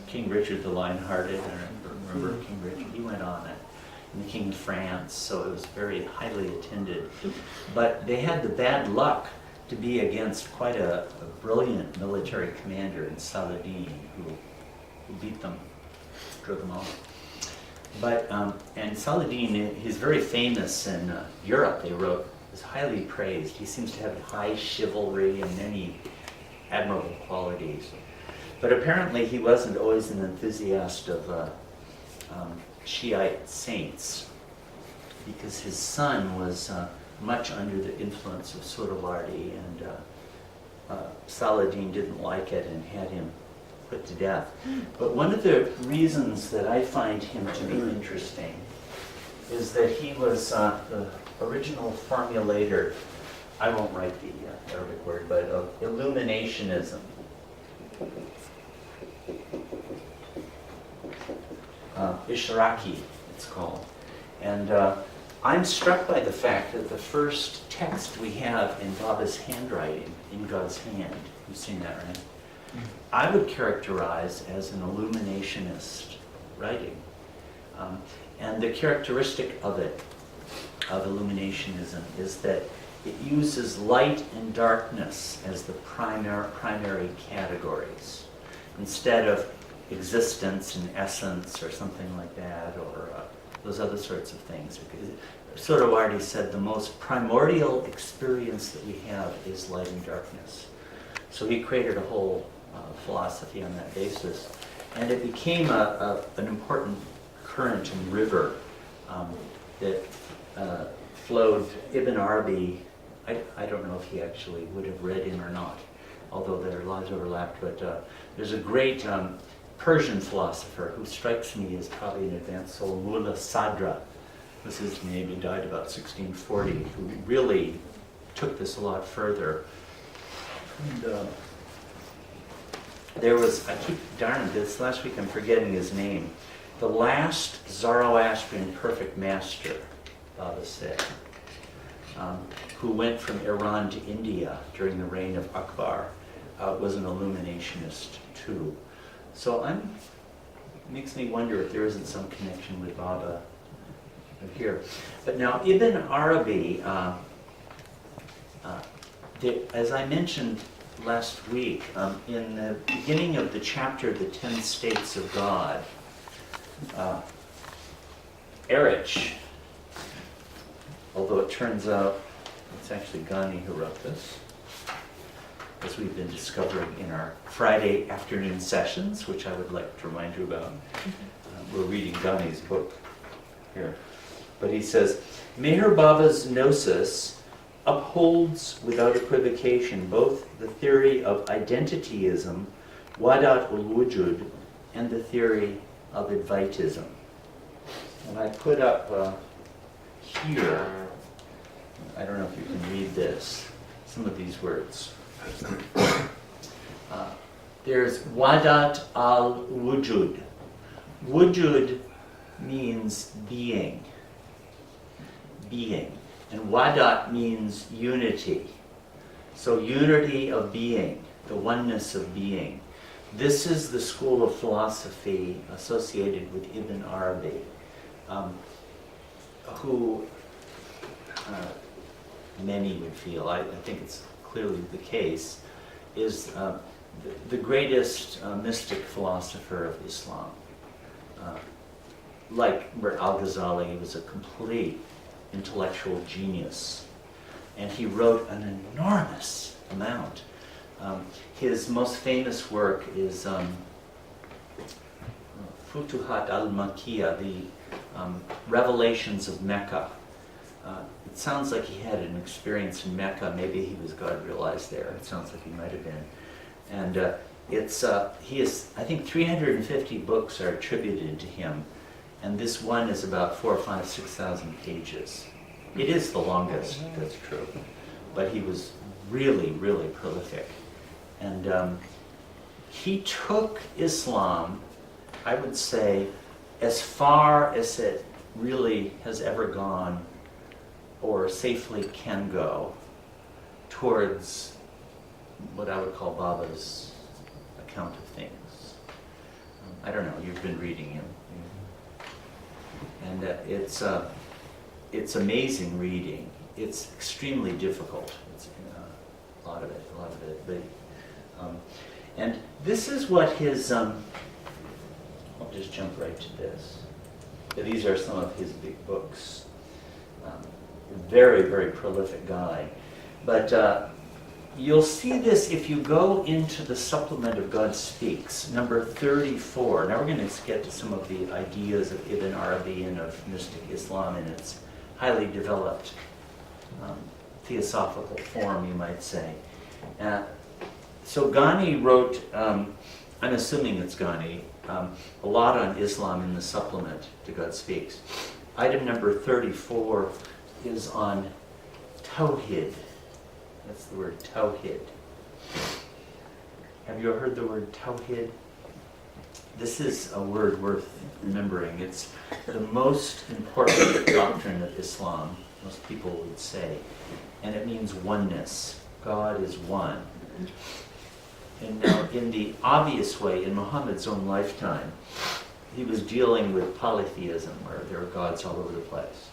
King Richard the Lionhearted, I remember King Richard, he went on it, and the King of France, so it was very highly attended. But they had the bad luck to be against quite a brilliant military commander in Saladin, who beat them, drove them off. But, and Saladin, he's very famous in Europe, they wrote, is highly praised. He seems to have high chivalry and many admirable qualities. But apparently he wasn't always an enthusiast of Shiite saints, because his son was much under the influence of Sohrawardi, and Saladin didn't like it and had him put to death. But one of the reasons that I find him to be interesting is that he was the original formulator, I won't write the Arabic word, but of illuminationism. Ishraqi, it's called. And I'm struck by the fact that the first text we have in Baba's handwriting, in God's hand, you've seen that, right? I would characterize as an illuminationist writing. And the characteristic of it, of illuminationism, is that it uses light and darkness as the primary categories, instead of existence and essence or something like that, or those other sorts of things. Sohrawardi said the most primordial experience that we have is light and darkness. So he created a whole philosophy on that basis. And it became an important current and river that flowed. Ibn Arabi, I don't know if he actually would have read him or not, although their lives overlapped, but there's a great Persian philosopher who strikes me as probably an advanced soul, Mullah Sadra was his name. He died about 1640, who really took this a lot further. And there was, this last week I'm forgetting his name, the last Zoroastrian perfect master, Baba said, who went from Iran to India during the reign of Akbar, was an illuminationist too. So it makes me wonder if there isn't some connection with Baba here. But now Ibn Arabi, as I mentioned last week, in the beginning of the chapter, The 10 States of God, Erich, although it turns out it's actually Ghani who wrote this, as we've been discovering in our Friday afternoon sessions, which I would like to remind you about. We're reading Ghani's book here. But he says, Meher Baba's gnosis upholds without equivocation both the theory of identityism, Wadat ul-Wujud, and the theory of Advaitism. And I put up here, I don't know if you can read this, some of these words. There's Wadat al-Wujud. Wujud means being. And Wadat means unity. So unity of being, the oneness of being. This is the school of philosophy associated with Ibn Arabi, who many would feel, I think it's clearly the case, is the greatest mystic philosopher of Islam. Like Al-Ghazali, he was a complete intellectual genius, and he wrote an enormous amount. His most famous work is Futuhat al-Makkiyah, the Revelations of Mecca. It sounds like he had an experience in Mecca. Maybe he was God realized there. It sounds like he might have been. And I think 350 books are attributed to him, and this one is about 4,000, 5,000, 6,000 pages. It is the longest, that's true, but he was really, really prolific. And he took Islam, I would say, as far as it really has ever gone or safely can go towards what I would call Baba's account of things. I don't know, you've been reading him. And it's amazing reading. It's extremely difficult. It's a lot of it. But, and this is what his, I'll just jump right to this. These are some of his big books. Very, very prolific guy. But you'll see this if you go into the supplement of God Speaks, number 34. Now we're going to get to some of the ideas of Ibn Arabi and of mystic Islam in its highly developed theosophical form, you might say. So Ghani wrote, I'm assuming it's Ghani, a lot on Islam in the supplement to God Speaks. Item number 34 is on Tawhid. That's the word Tawhid. Have you ever heard the word Tawhid? This is a word worth remembering. It's the most important doctrine of Islam, most people would say. And it means oneness. God is one. And now, in the obvious way, in Muhammad's own lifetime, he was dealing with polytheism, where there are gods all over the place.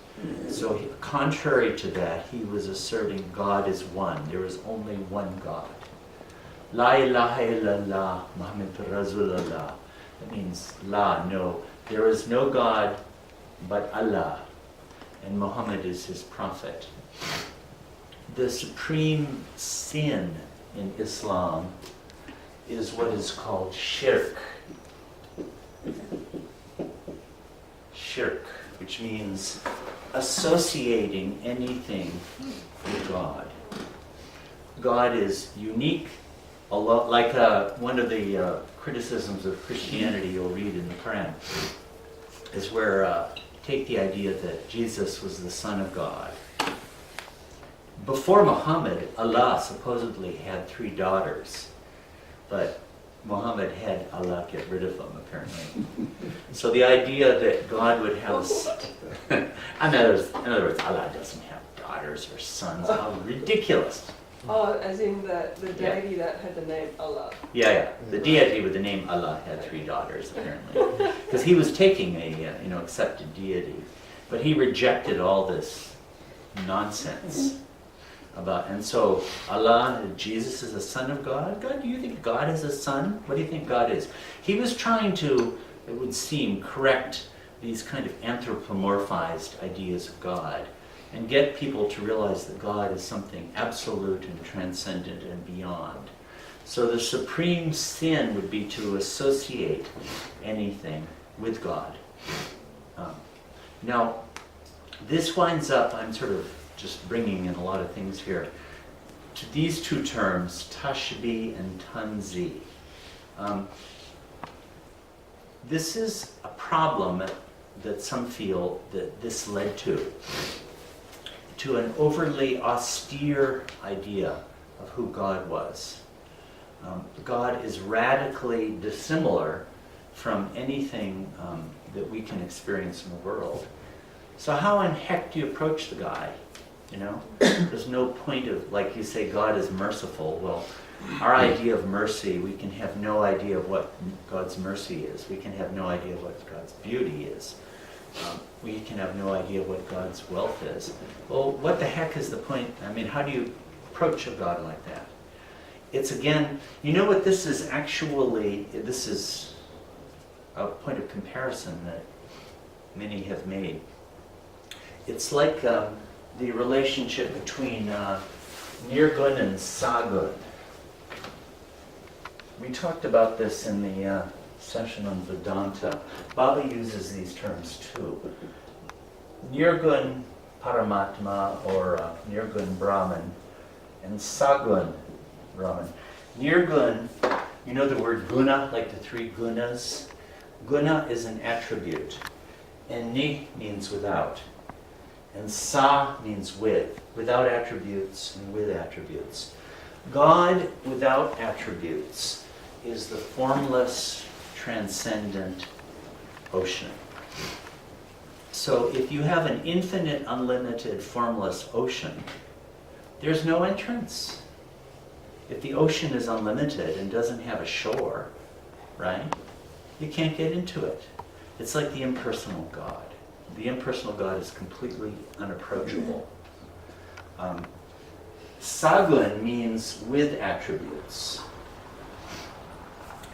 So, contrary to that, he was asserting God is one. There is only one God. La ilaha illallah, Muhammad Rasulullah. That means La, no. There is no God but Allah. And Muhammad is his prophet. The supreme sin in Islam is what is called shirk. Shirk, which means associating anything with God. God is unique, like one of the criticisms of Christianity you'll read in the Quran is where take the idea that Jesus was the Son of God. Before Muhammad, Allah supposedly had 3 daughters, but Muhammad had Allah get rid of them, apparently. So the idea that God would have... in other words, Allah doesn't have daughters or sons. How ridiculous. Oh, as in the deity that had the name Allah. Yeah. The deity with the name Allah had 3 daughters, apparently. Because he was taking a accepted deity. But he rejected all this nonsense. And so Allah, Jesus is a son of God? God, do you think God is a son? What do you think God is? He was trying to, it would seem, correct these kind of anthropomorphized ideas of God and get people to realize that God is something absolute and transcendent and beyond. So the supreme sin would be to associate anything with God. Now, this winds up, I'm sort of just bringing in a lot of things here, to these 2 terms, tashbih and tanzih. This is a problem that some feel that this led to an overly austere idea of who God was. God is radically dissimilar from anything that we can experience in the world. So how in heck do you approach the guy? There's no point of, like you say, God is merciful. Well, our idea of mercy, we can have no idea of what God's mercy is. We can have no idea of what God's beauty is. We can have no idea what God's wealth is. Well, what the heck is the point? I mean, how do you approach a God like that? It's again, you know what this is actually, this is a point of comparison that many have made. It's like the relationship between Nirgun and Sagun. We talked about this in the session on Vedanta. Baba uses these terms too. Nirgun Paramatma or Nirgun Brahman and Sagun Brahman. Nirgun, you know the word guna, like the 3 gunas? Guna is an attribute, and ni means without. And sa means with, without attributes and with attributes. God without attributes is the formless, transcendent ocean. So if you have an infinite, unlimited, formless ocean, there's no entrance. If the ocean is unlimited and doesn't have a shore, right, you can't get into it. It's like the impersonal God. The impersonal God is completely unapproachable. Sagun means with attributes.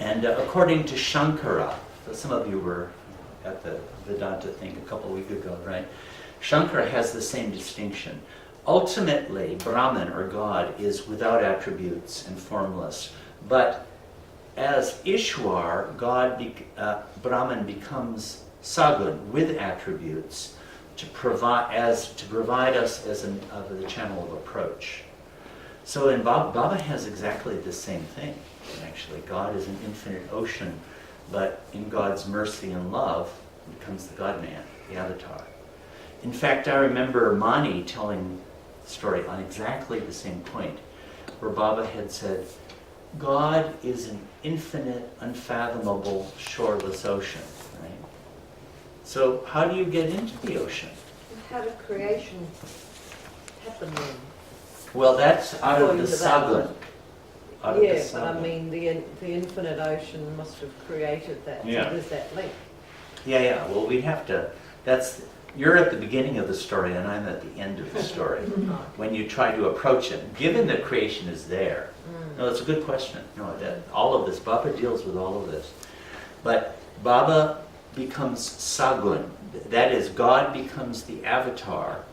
And according to Shankara, so some of you were at the Vedanta thing a couple of weeks ago, right? Shankara has the same distinction. Ultimately, Brahman, or God, is without attributes and formless. But as Ishwar, Brahman becomes Sagun, with attributes, to provide us as the channel of approach. So in Baba has exactly the same thing, actually. God is an infinite ocean, but in God's mercy and love becomes the God-man, the avatar. In fact, I remember Mani telling the story on exactly the same point, where Baba had said, God is an infinite, unfathomable, shoreless ocean, right? So how do you get into the ocean? How did creation happen then? Well, that's out of the According to that Sagun. one. Out of the Yeah, but I Sagun. mean, the infinite ocean must have created that. Yeah. So there's that link. Yeah, well, we'd have to, you're at the beginning of the story and I'm at the end of the story. When you try to approach it, given that creation is there. No, that's a good question. No, all of this, Baba deals with all of this. But Baba becomes Sagun. That is, God becomes the avatar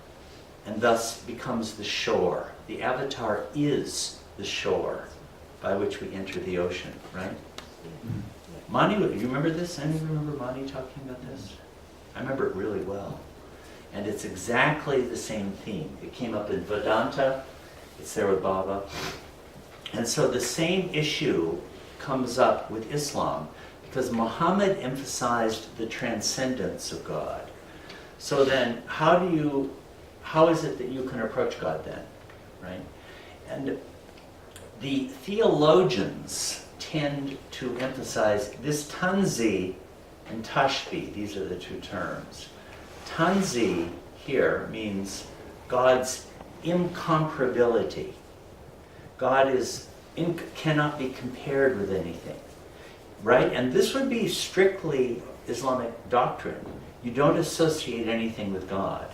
and thus becomes the shore. The avatar is the shore by which we enter the ocean, right? Mani, you remember this? Anyone remember Mani talking about this? I remember it really well. And it's exactly the same theme. It came up in Vedanta, it's there with Baba. And so the same issue comes up with Islam, because Muhammad emphasized the transcendence of God. So then, how is it that you can approach God then, right? And the theologians tend to emphasize this tanzi and tashbih. These are the two terms. Tanzi here means God's incomparability. God cannot be compared with anything, right? And this would be strictly Islamic doctrine. You don't associate anything with God.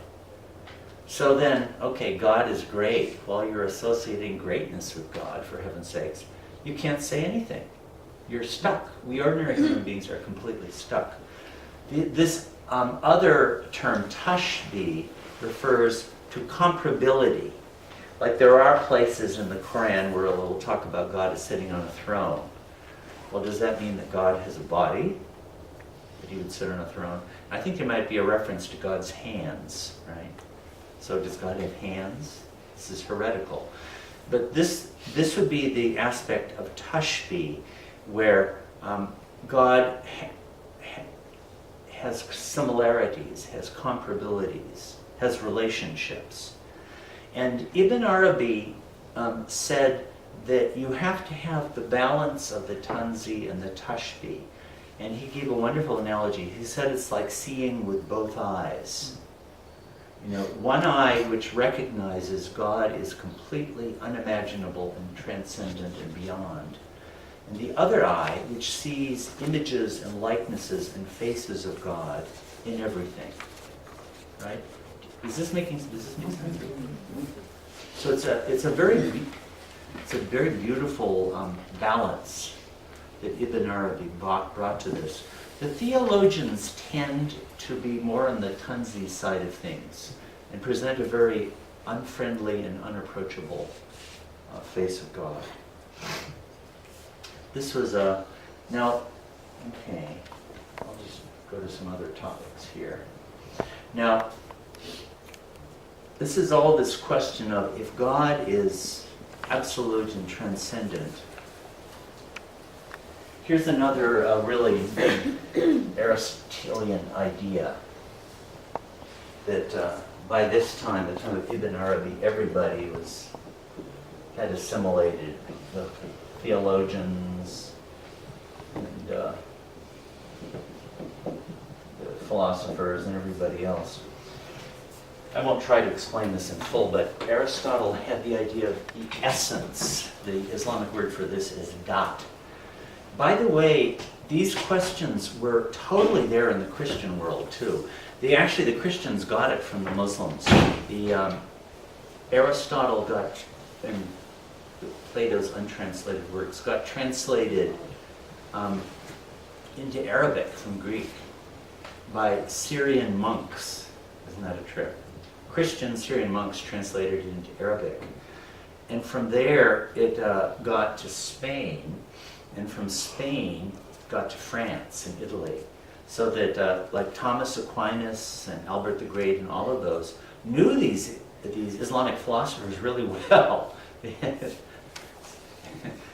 So then, okay, God is great. Well, you're associating greatness with God, for heaven's sakes. You can't say anything. You're stuck. We ordinary human beings are completely stuck. This other term, tashbih, refers to comparability. Like there are places in the Quran where it will talk about God as sitting on a throne. Well, does that mean that God has a body? That he would sit on a throne? I think there might be a reference to God's hands, right? So does God have hands? This is heretical. But this would be the aspect of tashbih, where God has similarities, has comparabilities, has relationships. And Ibn Arabi said that you have to have the balance of the tanzi and the tashbih. And he gave a wonderful analogy. He said it's like seeing with both eyes. You know, one eye which recognizes God is completely unimaginable and transcendent and beyond. And the other eye which sees images and likenesses and faces of God in everything. Right? Does this make sense? So it's a very beautiful balance that Ibn Arabi brought to this. The theologians tend to be more on the tanzi side of things and present a very unfriendly and unapproachable face of God. This was now, okay, I'll just go to some other topics here. Now, this is all this question of if God is absolute and transcendent. Here's another really Aristotelian idea that by this time, the time of Ibn Arabi, everybody had assimilated, the theologians and the philosophers and everybody else. I won't try to explain this in full, but Aristotle had the idea of the essence. The Islamic word for this is dat. By the way, these questions were totally there in the Christian world too. The Christians got it from the Muslims. Aristotle got, and Plato's untranslated works got translated into Arabic from Greek by Syrian monks. Isn't that a trip? Christian Syrian monks translated it into Arabic. And from there, it got to Spain, and from Spain, got to France and Italy. So that, like Thomas Aquinas and Albert the Great and all of those knew these Islamic philosophers really well. They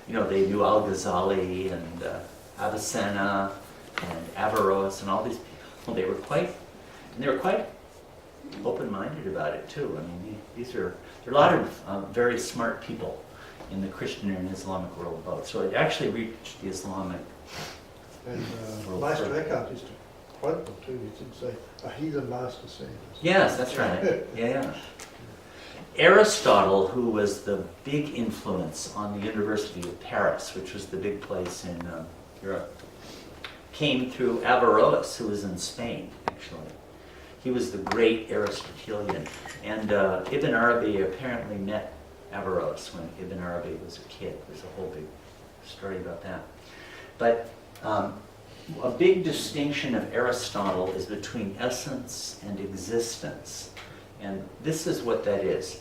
knew Al-Ghazali and Avicenna and Averroes and all these people. They were quite open-minded about it too. I mean, there are a lot of very smart people in the Christian and Islamic world both. So it actually reached the Islamic And world. Master Eckhart used to quote them too. He did say, a heathen master says. Yes, that's right. Yeah. Aristotle, who was the big influence on the University of Paris, which was the big place in Europe, came through Averroes, who was in Spain, actually. He was the great Aristotelian. And Ibn Arabi apparently met Averroes when Ibn Arabi was a kid. There's a whole big story about that. But a big distinction of Aristotle is between essence and existence. And this is what that is.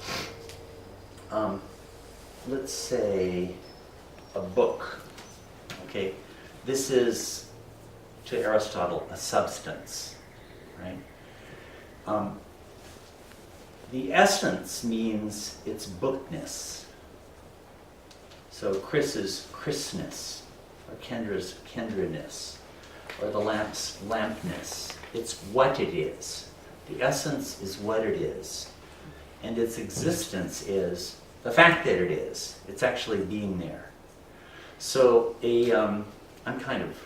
Let's say a book, okay? This is, to Aristotle, a substance, right? The essence means its bookness. So Chris is Chrisness, or Kendra's Kendraness, or the lamp's lampness. It's what it is. The essence is what it is. And its existence is the fact that it is. It's actually being there. So I'm kind of,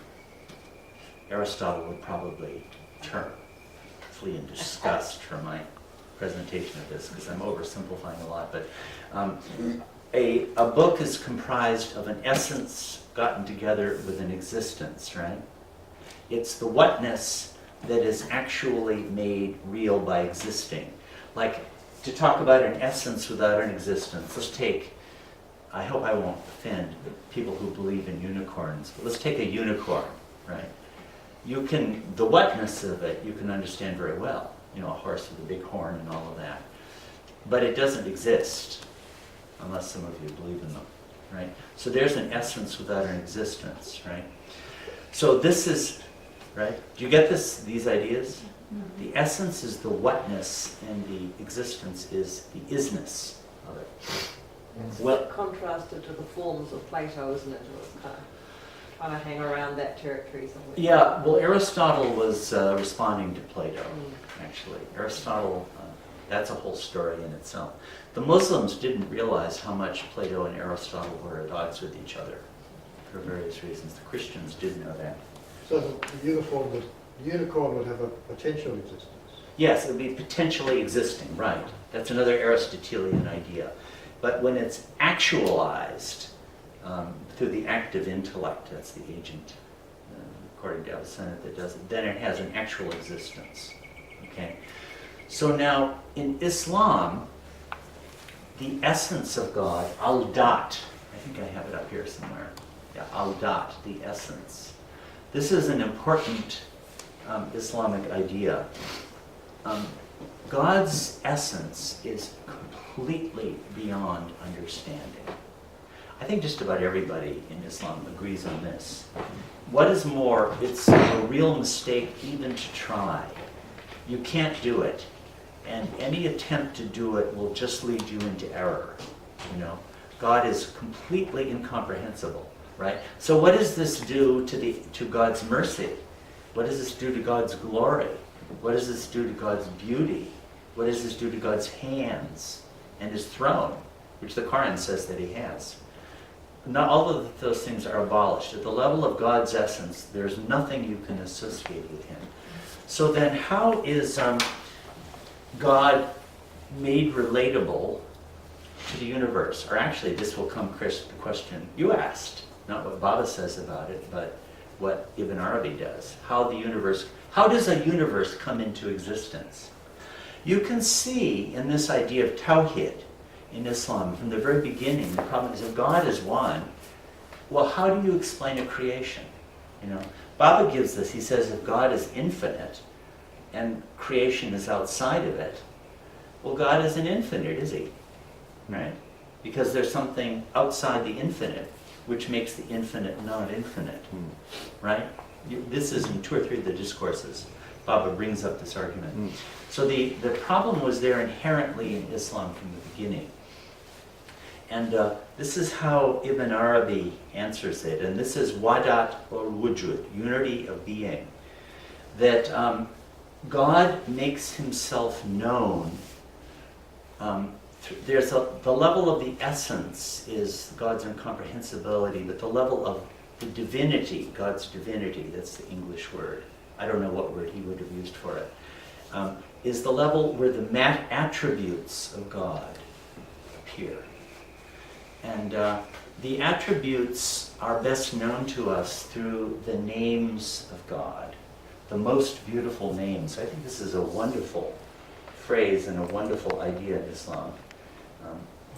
Aristotle would probably flee in disgust for my presentation of this because I'm oversimplifying a lot. But a book is comprised of an essence gotten together with an existence, right? It's the whatness that is actually made real by existing. Like, to talk about an essence without an existence, let's take, I hope I won't offend people who believe in unicorns, but let's take a unicorn, right? The whatness of it, you can understand very well. A horse with a big horn and all of that. But it doesn't exist, unless some of you believe in them, right? So there's an essence without an existence, right? So this is, right? Do you get these ideas? Mm-hmm. The essence is the whatness, and the existence is the isness of it. It's Well, contrasted to the forms of Plato, isn't it? It was kind of trying to hang around that territory somewhere. yeah, well, Aristotle was responding to Plato, actually. Aristotle, that's a whole story in itself. The Muslims didn't realize how much Plato and Aristotle were at odds with each other for various reasons. The Christians did know that. So the unicorn would have a potential existence. Yes, it would be potentially existing, right. That's another Aristotelian idea. But when it's actualized through the active intellect, that's the agent, according to Avicenna, that does it, then it has an actual existence. Okay. So now, in Islam, the essence of God, al-dat, I think I have it up here somewhere. Yeah, al-dat, the essence. This is an important Islamic idea. God's essence is completely beyond understanding. I think just about everybody in Islam agrees on this. What is more, it's a real mistake even to try. You can't do it. And any attempt to do it will just lead you into error. God is completely incomprehensible, right? So what does this do to God's mercy? What does this do to God's glory? What does this do to God's beauty? What does this do to God's hands and his throne, which the Quran says that he has? Not all of those things are abolished. At the level of God's essence, there's nothing you can associate with him. So then how is God made relatable to the universe? Or actually, this will come, Chris, the question you asked, not what Baba says about it, but what Ibn Arabi does. How does a universe come into existence? You can see in this idea of Tawhid in Islam, from the very beginning, the problem is if God is one, well, how do you explain a creation? You know, Baba gives this, he says if God is infinite and creation is outside of it, well, God isn't infinite, is he? Right? Because there's something outside the infinite which makes the infinite not infinite. Right? This is in 2 or 3 of the discourses. Baba brings up this argument. So the problem was there inherently in Islam from the beginning. And this is how Ibn Arabi answers it. And this is wadat or wujud, unity of being. That God makes himself known. The level of the essence is God's incomprehensibility, but the level of the divinity, God's divinity, that's the English word. I don't know what word he would have used for it. Is the level where the attributes of God appear. And the attributes are best known to us through the names of God, the most beautiful names. I think this is a wonderful phrase and a wonderful idea in Islam.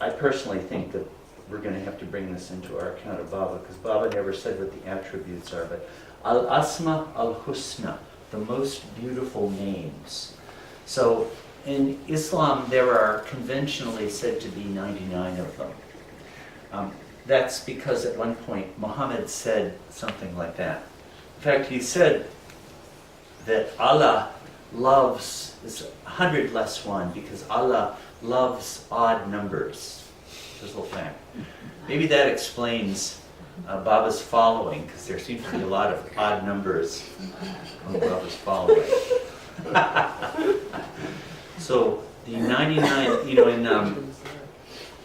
I personally think that we're going to have to bring this into our account of Baba, because Baba never said what the attributes are, but Al-Asma Al-Husna, the most beautiful names. So in Islam, there are conventionally said to be 99 of them. That's because at one point Muhammad said something like that. In fact, he said that Allah loves, is 100 less 1, because Allah loves odd numbers. Just a little fact. Maybe that explains Baba's following, because there seems to be a lot of odd numbers on Baba's following. So the 99,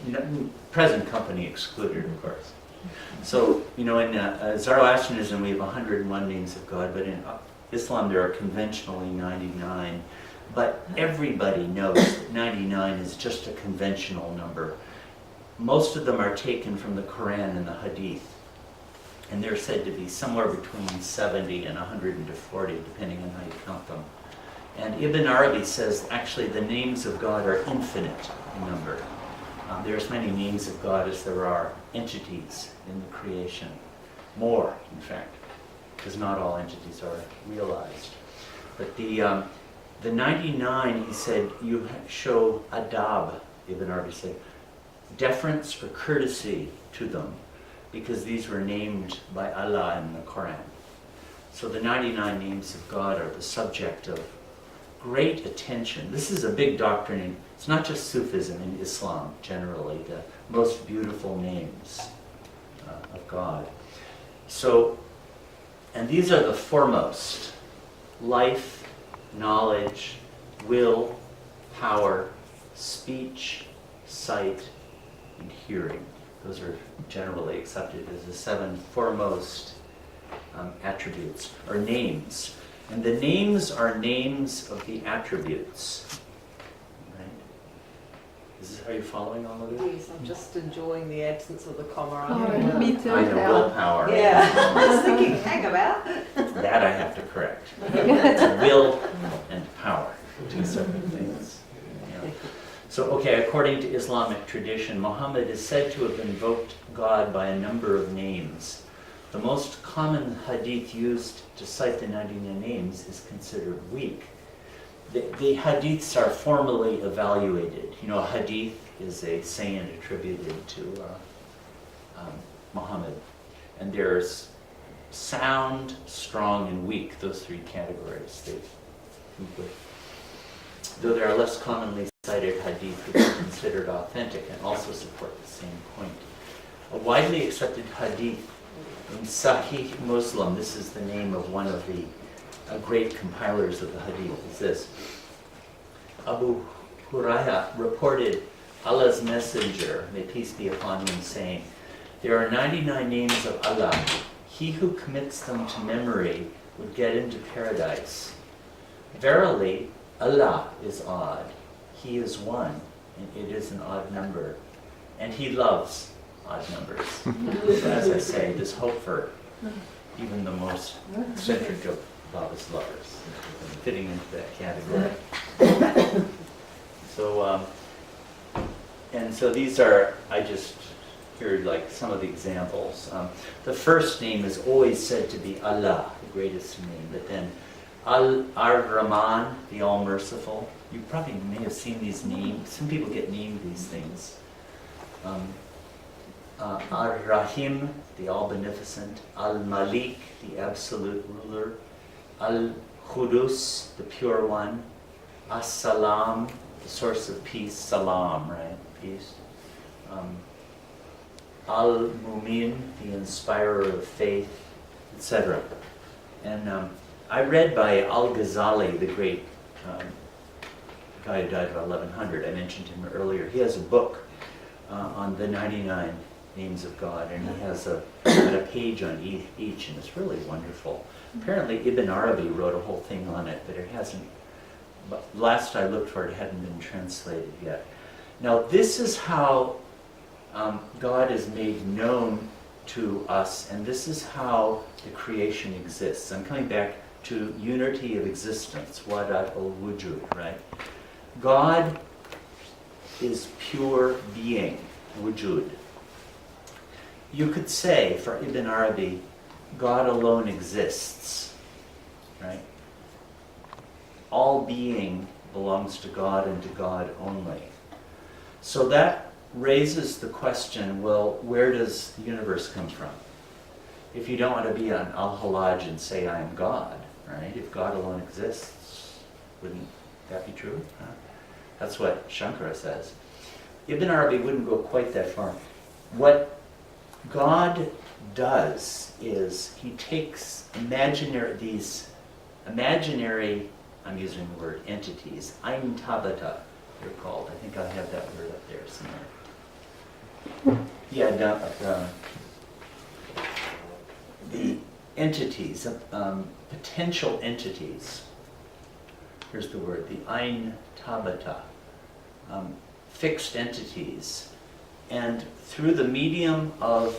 in present company excluded, of course. So, in Zoroastrianism we have 101 names of God, but in Islam there are conventionally 99. But everybody knows that 99 is just a conventional number. Most of them are taken from the Quran and the Hadith. And they're said to be somewhere between 70 and 140, depending on how you count them. And Ibn Arabi says actually the names of God are infinite in number. There are as many names of God as there are entities in the creation. More, in fact, because not all entities are realized. But the 99, he said, you show adab, Ibn Arabi said, deference or courtesy to them, because these were named by Allah in the Quran. So the 99 names of God are the subject of great attention. This is a big doctrine. It's not just Sufism, in Islam generally, the most beautiful names of God. So, and these are the foremost: life, knowledge, will, power, speech, sight, and hearing. Those are generally accepted as the 7 foremost attributes, or names. And the names are names of the attributes. Right? Is this how you're following all of it? Yes, I'm just enjoying the absence of the comma. Oh, me too. I know, willpower. Yeah, I was thinking, hang about. That I have to correct. It's will and power, 2 separate things. Yeah. So, okay, according to Islamic tradition, Muhammad is said to have invoked God by a number of names. The most common hadith used to cite the 99 names is considered weak. The hadiths are formally evaluated. You know, a hadith is a saying attributed to Muhammad. And there's sound, strong, and weak, those 3 categories. Though there are less commonly cited hadith which are considered authentic and also support the same point. A widely accepted hadith in Sahih Muslim, this is the name of one of the great compilers of the hadith, is this. Abu Hurairah reported Allah's messenger, may peace be upon him, saying, there are 99 names of Allah. He who commits them to memory would get into paradise. Verily, Allah is odd. He is one, and it is an odd number. And He loves odd numbers. So as I say, there's hope for even the most eccentric of Baba's lovers, fitting into that category. So, and so these are, I just heard like some of the examples. The first name is always said to be Allah, the greatest name, but then Ar-Rahman, the All-Merciful. You probably may have seen these names. Some people get named these things. Ar-Rahim, the All-Beneficent. Al-Malik, the Absolute Ruler. Al-Qudus, the Pure One. As-Salam, the source of peace. Salam, right? Peace. Al-Mumin, the inspirer of faith, etc. And I read by Al-Ghazali, the great guy who died about 1100. I mentioned him earlier. He has a book on the 99 names of God, and he has a page on each, and it's really wonderful. Apparently Ibn Arabi wrote a whole thing on it, but it hasn't, but last I looked for it, it hadn't been translated yet. Now this is how God is made known to us, and this is how the creation exists. I'm coming back to unity of existence, wadat al-wujud, right? God is pure being, wujud. You could say, for Ibn Arabi, God alone exists, right? All being belongs to God and to God only. So that raises the question, well, where does the universe come from? If you don't want to be on Al-Halaj and say, I am God, right? If God alone exists, wouldn't that be true? Huh? That's what Shankara says. Ibn Arabi wouldn't go quite that far. What God does is he takes these imaginary, I'm using the word entities, Ain Tabata, they're called. I think I have that word up there somewhere. Yeah, the entities, potential entities. Here's the word, the Ain Tabata, fixed entities. And through the medium of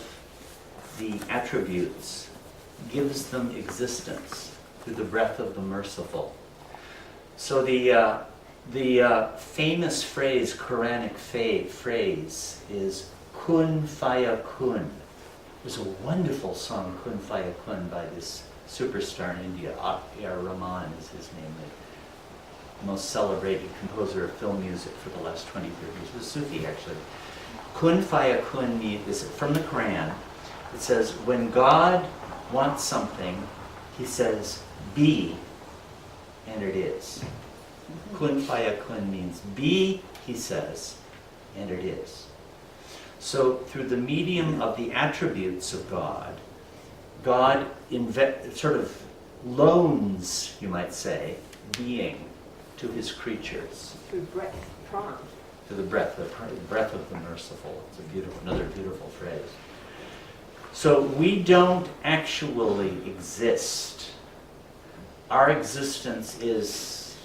the attributes, gives them existence through the breath of the merciful. So the famous phrase, Quranic phrase, is Kun Faya Kun. There's a wonderful song, Kun Faya Kun, by this superstar in India, A.R. Rahman is his name, the most celebrated composer of film music for the last 20, 30 years. He was Sufi, actually. Kun Faya Kun is from the Quran. It says, when God wants something, he says, be, and it is. Kun Faya Kun means be, he says, and it is. So through the medium of the attributes of God, God sort of loans, you might say, being to his creatures. Through breath, prana. To the breath of the merciful. It's another beautiful phrase. So we don't actually exist. Our existence is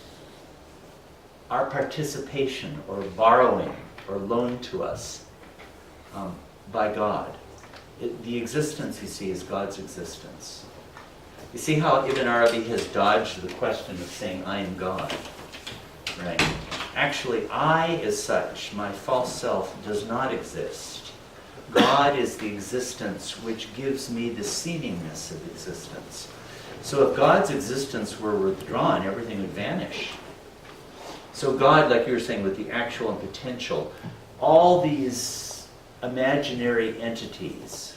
our participation or borrowing or loan to us by God. The existence, you see, is God's existence. You see how Ibn Arabi has dodged the question of saying, I am God, right? Actually, I, as such, my false self, does not exist. God is the existence which gives me the seemingness of existence. So if God's existence were withdrawn, everything would vanish. So God, like you were saying, with the actual and potential, all these imaginary entities,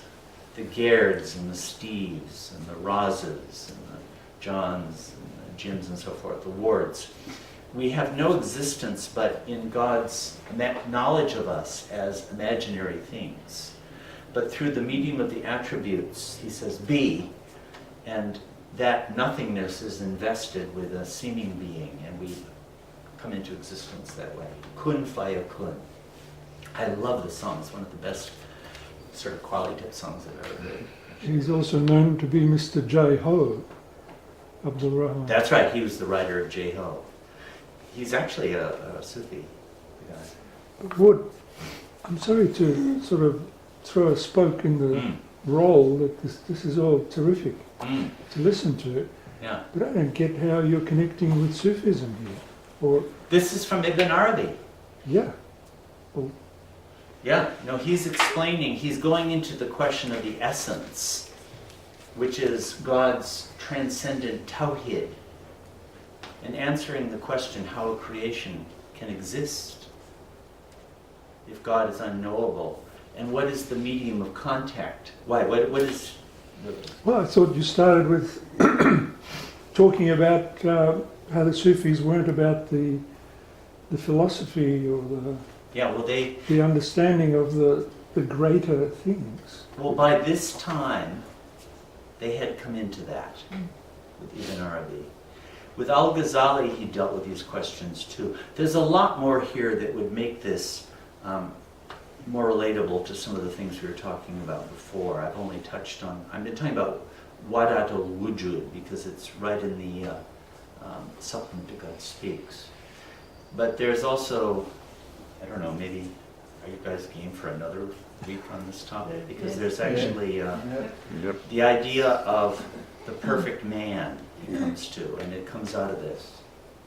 the Gerds and the Steves and the Razas and the Johns and the Jims and so forth, the Wards, we have no existence but in God's knowledge of us as imaginary things. But through the medium of the attributes, he says, be, and that nothingness is invested with a seeming being, and we come into existence that way. Kun Faya Kun. I love the song. It's one of the best sort of qualitative songs I've ever heard. He's also known to be Mr. J. Ho. Abdul Rahman. That's right, he was the writer of Jeho. He's actually a Sufi guy. What, I'm sorry to sort of throw a spoke in the Mm. role that this is all terrific Mm. to listen to, Yeah. but I don't get how you're connecting with Sufism here. Or, This is from Ibn Arabi. yeah, Yeah, no, he's explaining, he's going into the question of the essence, which is God's transcendent tawhid, and answering the question how a creation can exist if God is unknowable, and what is the medium of contact? Why? What is the... well, I thought you started with talking about how the Sufis weren't about the philosophy or Yeah, well, the understanding of the greater things. well, by this time, they had come into that with Ibn Arabi. With Al-Ghazali, he dealt with these questions too. There's a lot more here that would make this more relatable to some of the things we were talking about before. I've only touched on, I've been talking about Wadat al-Wujud because it's right in the supplement to God Speaks. But there's also, I don't know, maybe, are you guys game for another week on this topic? Because there's actually the idea of the perfect man he comes to, and it comes out of this.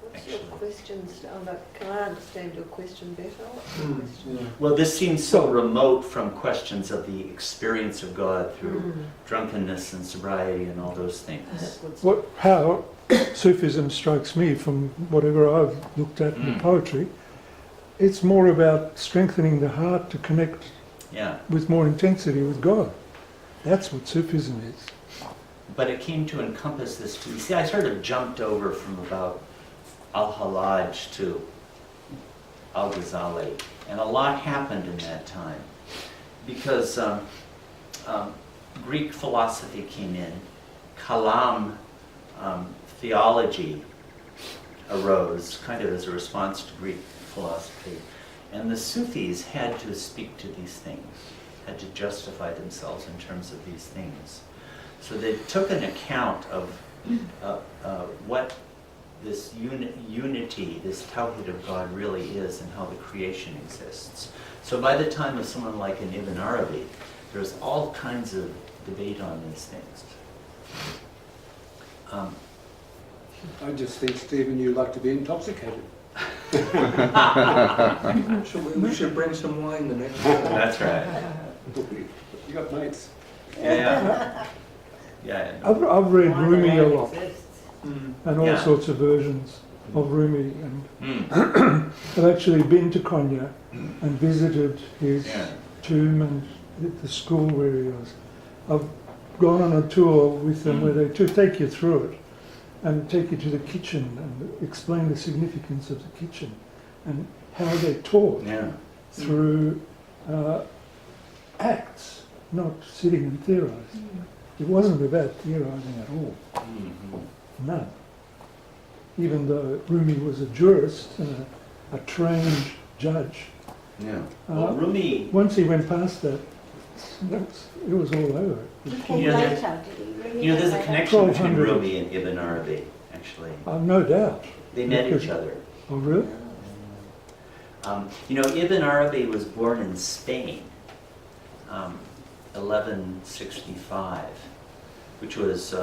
What's your questions? Can I understand your question better? What's your question? Yeah. Well, this seems so remote from questions of the experience of God through drunkenness and sobriety and all those things. How Sufism strikes me from whatever I've looked at in the poetry, it's more about strengthening the heart to connect Yeah, with more intensity with God. That's what Sufism is. but it came to encompass this too. You see, I sort of jumped over from about Al-Hallaj to Al-Ghazali, and a lot happened in that time because Greek philosophy came in, Kalam theology arose kind of as a response to Greek philosophy, and the Sufis had to speak to these things, had to justify themselves in terms of these things. So they took an account of what this unity, this tawhid of God really is and how the creation exists. So by the time of someone like an Ibn Arabi, there's all kinds of debate on these things. I just think, Stephen, you like to be intoxicated. We should bring some wine the next time. That's right. You got mates. Yeah. I've read Rumi a lot, Mm. and all Yeah. sorts of versions of Rumi, and Mm. I've actually been to Konya and visited his Yeah. tomb and the school where he was. I've gone on a tour with them where they take you through it and take you to the kitchen and explain the significance of the kitchen and how they taught Yeah. through acts, not sitting and theorising. It wasn't about theorising at all, Mhm. none. Even though Rumi was a jurist and a trained judge, Yeah. Well, Rumi, once he went past that, it was all over. He came You know, later, did he? Really there's came a later? connection between 1200. Rumi and Ibn Arabi, actually. No doubt. They met Because- each other. Oh, really? Ibn Arabi was born in Spain, 1165, which was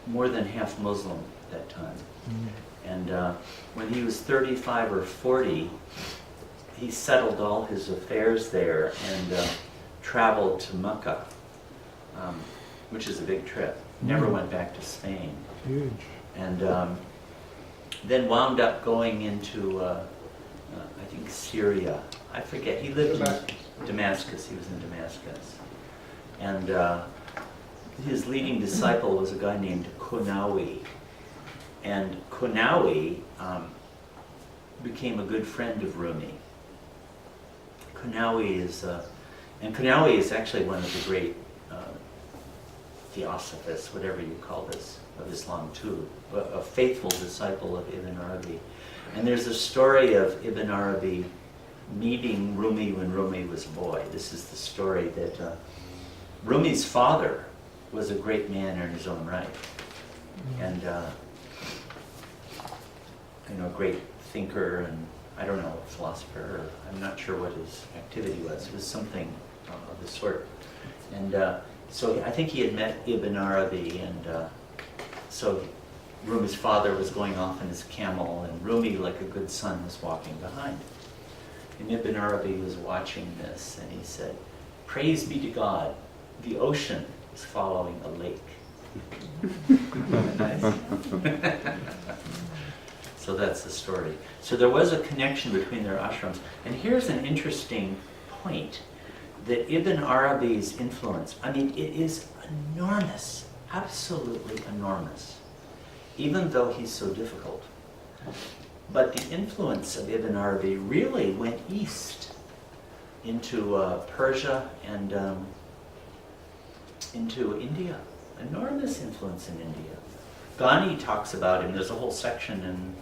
more than half Muslim at that time. And when he was 35 or 40, he settled all his affairs there and traveled to Mecca, which is a big trip. Never went back to Spain. Huge. And then wound up going into, I think, Syria. I forget. He lived in Damascus. He was in Damascus. And his leading disciple was a guy named Qunawi. And Qunawi became a good friend of Rumi. Qunawi is actually one of the great theosophists, whatever you call this, of Islam too, a faithful disciple of Ibn Arabi. And there's a story of Ibn Arabi meeting Rumi when Rumi was a boy. This is the story that Rumi's father was a great man in his own right. and great thinker, and I don't know, philosopher. I'm not sure what his activity was. It was something of the sort. And so I think he had met Ibn Arabi, and so Rumi's father was going off on his camel, and Rumi, like a good son, was walking behind. And Ibn Arabi was watching this, and he said, "Praise be to God, the ocean is following a lake." Nice. So that's the story. So there was a connection between their ashrams. And here's an interesting point, that Ibn Arabi's influence, I mean, it is enormous, absolutely enormous, even though he's so difficult. But the influence of Ibn Arabi really went east into Persia and into India. Enormous influence in India. Ghani talks about him. There's a whole section in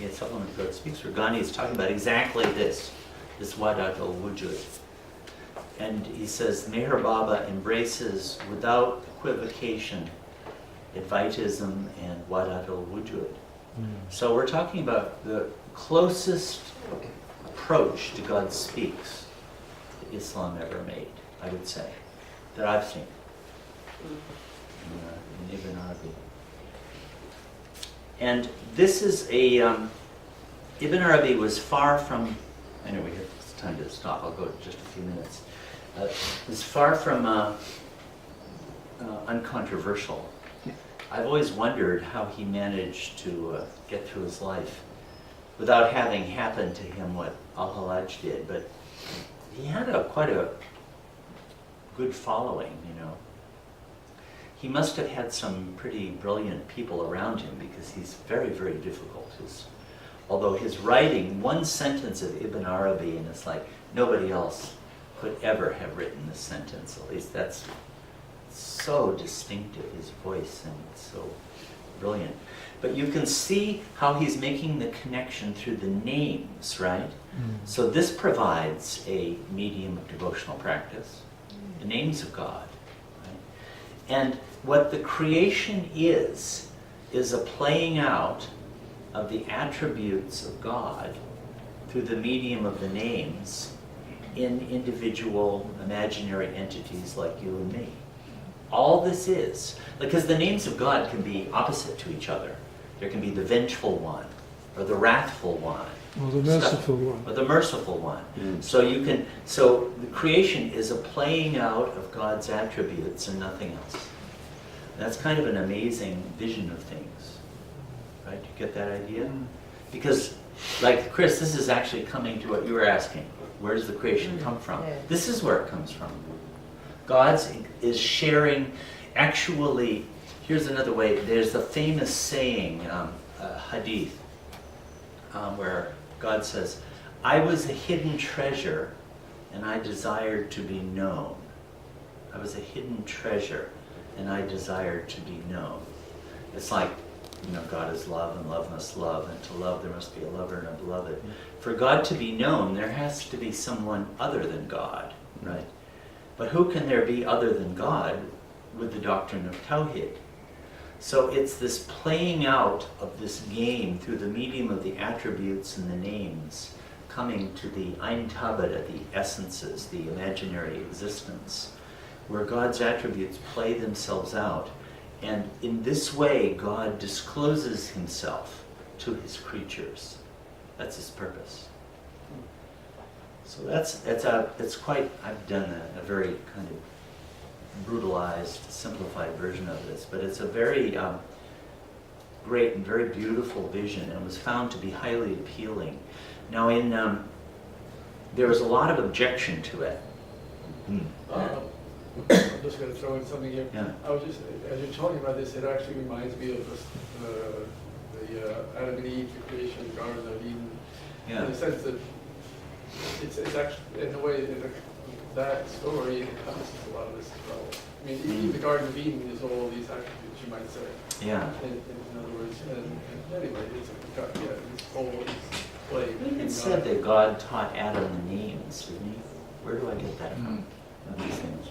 the supplement that speaks where Ghani is talking about exactly this Wadat al-Wujud. And he says, Meherabad embraces without equivocation Advaitism and Wadat al-Wujud. So we're talking about the closest approach to God speaks that Islam ever made, I would say, that I've seen in Ibn Arabi. And this is Ibn Arabi was far from, anyway, it's time to stop, I'll go in just a few minutes. Was far from uncontroversial. I've always wondered how he managed to get through his life without having happened to him what Al-Hallaj did, but he had quite a good following, He must have had some pretty brilliant people around him, because he's very, very difficult. Although his writing, one sentence of Ibn Arabi, and it's like nobody else could ever have written this sentence, at least that's so distinctive, his voice, and it's so brilliant. But you can see how he's making the connection through the names, right? So this provides a medium of devotional practice, the names of God. Right? And what the creation is a playing out of the attributes of God through the medium of the names in individual imaginary entities like you and me. All this is, because the names of God can be opposite to each other. There can be the vengeful one, or the wrathful one, Or the merciful one. or the merciful one. So the creation is a playing out of God's attributes and nothing else. That's kind of an amazing vision of things, right? You get that idea? Because, like Chris, this is actually coming to what you were asking. Where does the creation come from? Yeah. This is where it comes from. God is sharing, actually, here's another way. There's a famous saying, hadith, where God says, I was a hidden treasure and I desired to be known. I was a hidden treasure and I desired to be known. It's like, God is love and love must love, and to love there must be a lover and a beloved. For God to be known, there has to be someone other than God, right? But who can there be other than God with the doctrine of Tawhid? So it's this playing out of this game through the medium of the attributes and the names, coming to the Ein Tabada, the essences, the imaginary existence, where God's attributes play themselves out. And in this way, God discloses himself to his creatures. That's his purpose. So it's quite, I've done a very kind of brutalized, simplified version of this, but it's a very great and very beautiful vision, and was found to be highly appealing. Now there was a lot of objection to it. I'm just going to throw in something here. Yeah. I was just, as you're talking about this, it actually reminds me of the Adam and Eve, the creation of the Garden of Eden, Yeah. in the sense that it's actually, in a way, that story encompasses a lot of this as well. I mean, even the Garden of Eden is all these attributes, you might say. Yeah. In other words, and anyway, it's all these play. It said that God taught Adam the names, didn't he? Where do I get that from? of these things.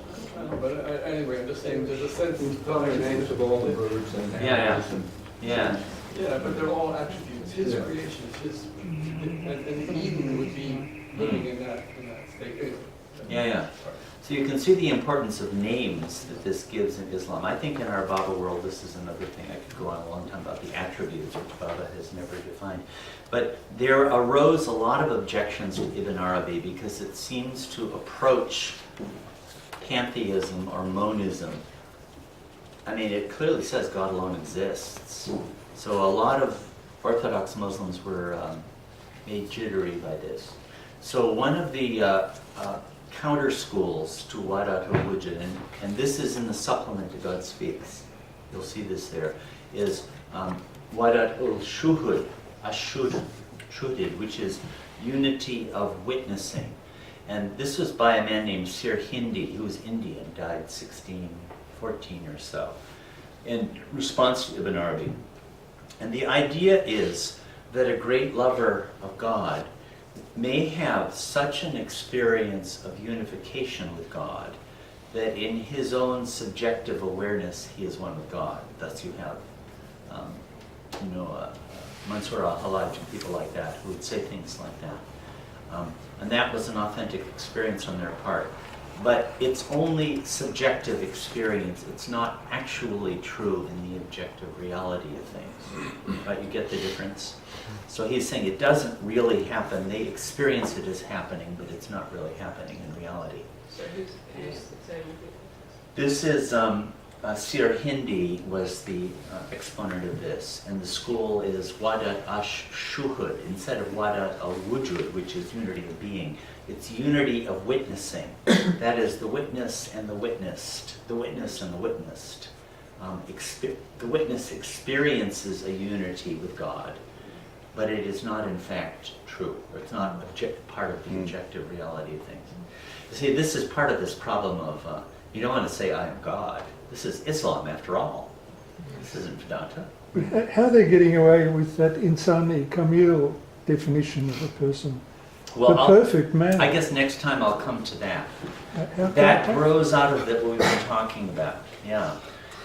But anyway, I'm just saying, there's a sense He's calling names of all the birds and Yeah, yeah. animals and Yeah, Yeah, but they're all attributes, his creations, his, and Eden would be living in that state. yeah. So you can see the importance of names that this gives in Islam. I think in our Baba world, this is another thing. I could go on a long time about the attributes, which Baba has never defined. But there arose a lot of objections to Ibn Arabi because it seems to approach pantheism or monism. I mean, it clearly says God alone exists. So a lot of Orthodox Muslims were made jittery by this. So one of the counter schools to Wadat al-Wujud, and this is in the supplement to God Speaks, you'll see this there, is Wadat al-Shuhud, Shuhud, which is unity of witnessing. And this was by a man named Sir Hindi, who was Indian, died 1614 or so, in response to Ibn Arabi. And the idea is that a great lover of God may have such an experience of unification with God that in his own subjective awareness he is one with God. Thus you have, Mansur al-Halaj and people like that who would say things like that. And that was an authentic experience on their part. But it's only subjective experience. It's not actually true in the objective reality of things. Right? You get the difference? So he's saying it doesn't really happen. They experience it as happening, but it's not really happening in reality. So who's saying? This is, Sir Hindi was the exponent of this, and the school is Wadat ash-Shuhud, instead of Wadat al-Wujud, which is unity of being. It's unity of witnessing. That is the witness and the witnessed, the witness and the witnessed. The witness experiences a unity with God, but it is not in fact true, or it's not part of the objective reality of things. You see, this is part of this problem of, you don't want to say, I am God. This is Islam, after all. This isn't Vedanta. But how are they getting away with that insani Kamil definition of a person? Well, The perfect man. I guess next time I'll come to that. How That come- grows out of what we've been talking about, yeah.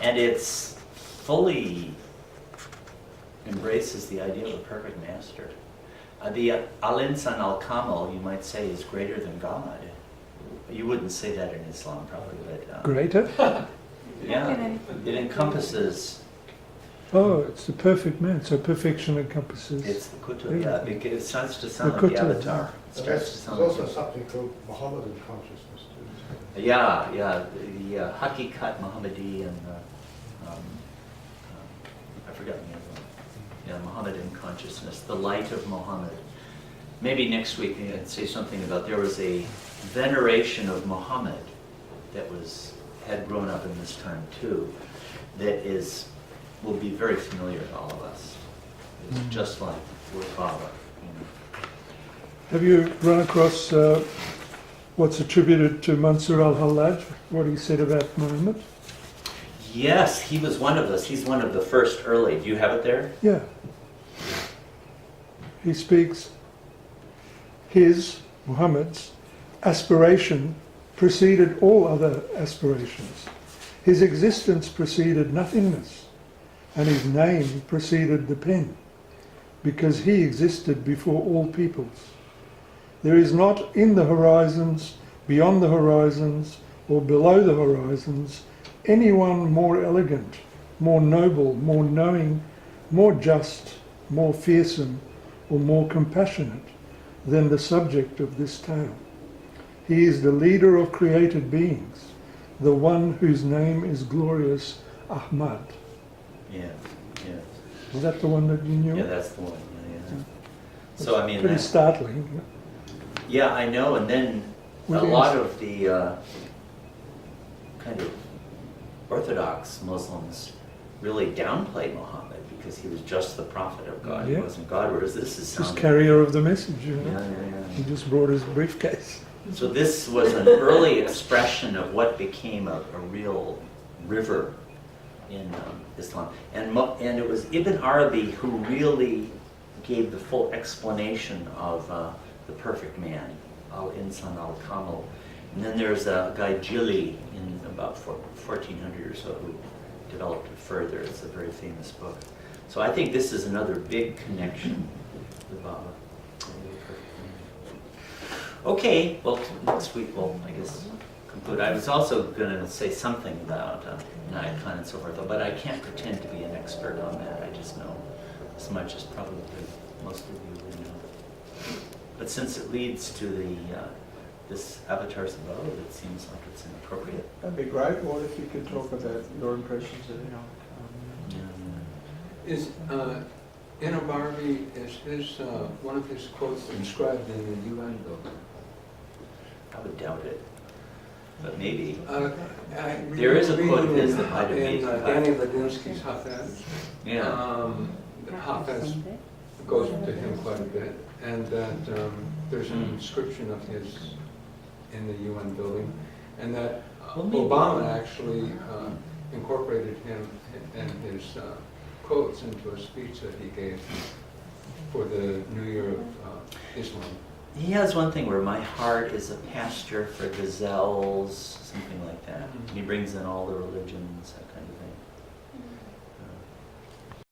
And it's fully embraces the idea of a perfect master. The al-insan al-kamal, you might say, is greater than God. You wouldn't say that in Islam, probably, but Greater? yeah, it encompasses. Oh, it's the perfect man. So perfection encompasses. It's the kutub, yeah. It starts to The sound like the kutub. avatar. It starts to There's sound like also something called Mohammedan consciousness too. yeah, the Hakikat Muhammadi and I forgot the other one. Yeah, Mohammedan consciousness, the light of Muhammad. Maybe next week I'd say something about there was a veneration of Muhammad that had grown up in this time too, that will be very familiar to all of us. It's just like with Baba. Have you run across what's attributed to Mansur al-Hallaj, what he said about Muhammad? Yes, he was one of us. He's one of the first early. Do you have it there? Yeah. He speaks, his, Muhammad's, aspiration preceded all other aspirations. His existence preceded nothingness, and his name preceded the pen, because he existed before all peoples. There is not in the horizons, beyond the horizons, or below the horizons, anyone more elegant, more noble, more knowing, more just, more fearsome, or more compassionate than the subject of this tale. He is the leader of created beings, the one whose name is glorious Ahmad. Yeah, yeah. Is that the one that you knew? Yeah, that's the one. Yeah. So I mean, Pretty that's, startling. yeah, I know. And then a What lot is- of the kind of Orthodox Muslims really downplay Muhammad because he was just the prophet of God. He Yeah. wasn't God. Whereas this is Just sounding- carrier of the message, you know. Yeah. He just brought his briefcase. So this was an early expression of what became a real river in Islam. And it was Ibn Arabi who really gave the full explanation of the perfect man, al-insan al-kamal. And then there's a guy, Gilly, in about 1400 or so, who developed it further. It's a very famous book. So I think this is another big connection with Baba. Okay, well, next week we'll, I guess, conclude. I was also going to say something about Nayakhan and so forth, but I can't pretend to be an expert on that. I just know as much as probably most of you would know. But since it leads to the this Avatar's Abode, it seems like it's inappropriate. That'd be great. What if you could talk about your impressions of Is Enobarbi, is his, one of his quotes inscribed in the UN building? I would doubt it, but maybe. There is a quote of his that might have in been- Danny Ladinsky's Hafez. Yeah. Hafez goes to him quite a bit, and that there's an inscription of his in the UN building, and that Well, maybe. Obama actually incorporated him and his quotes into a speech that he gave for the New Year of Islam. He has one thing where my heart is a pasture for gazelles, something like that. And he brings in all the religions, that kind of thing.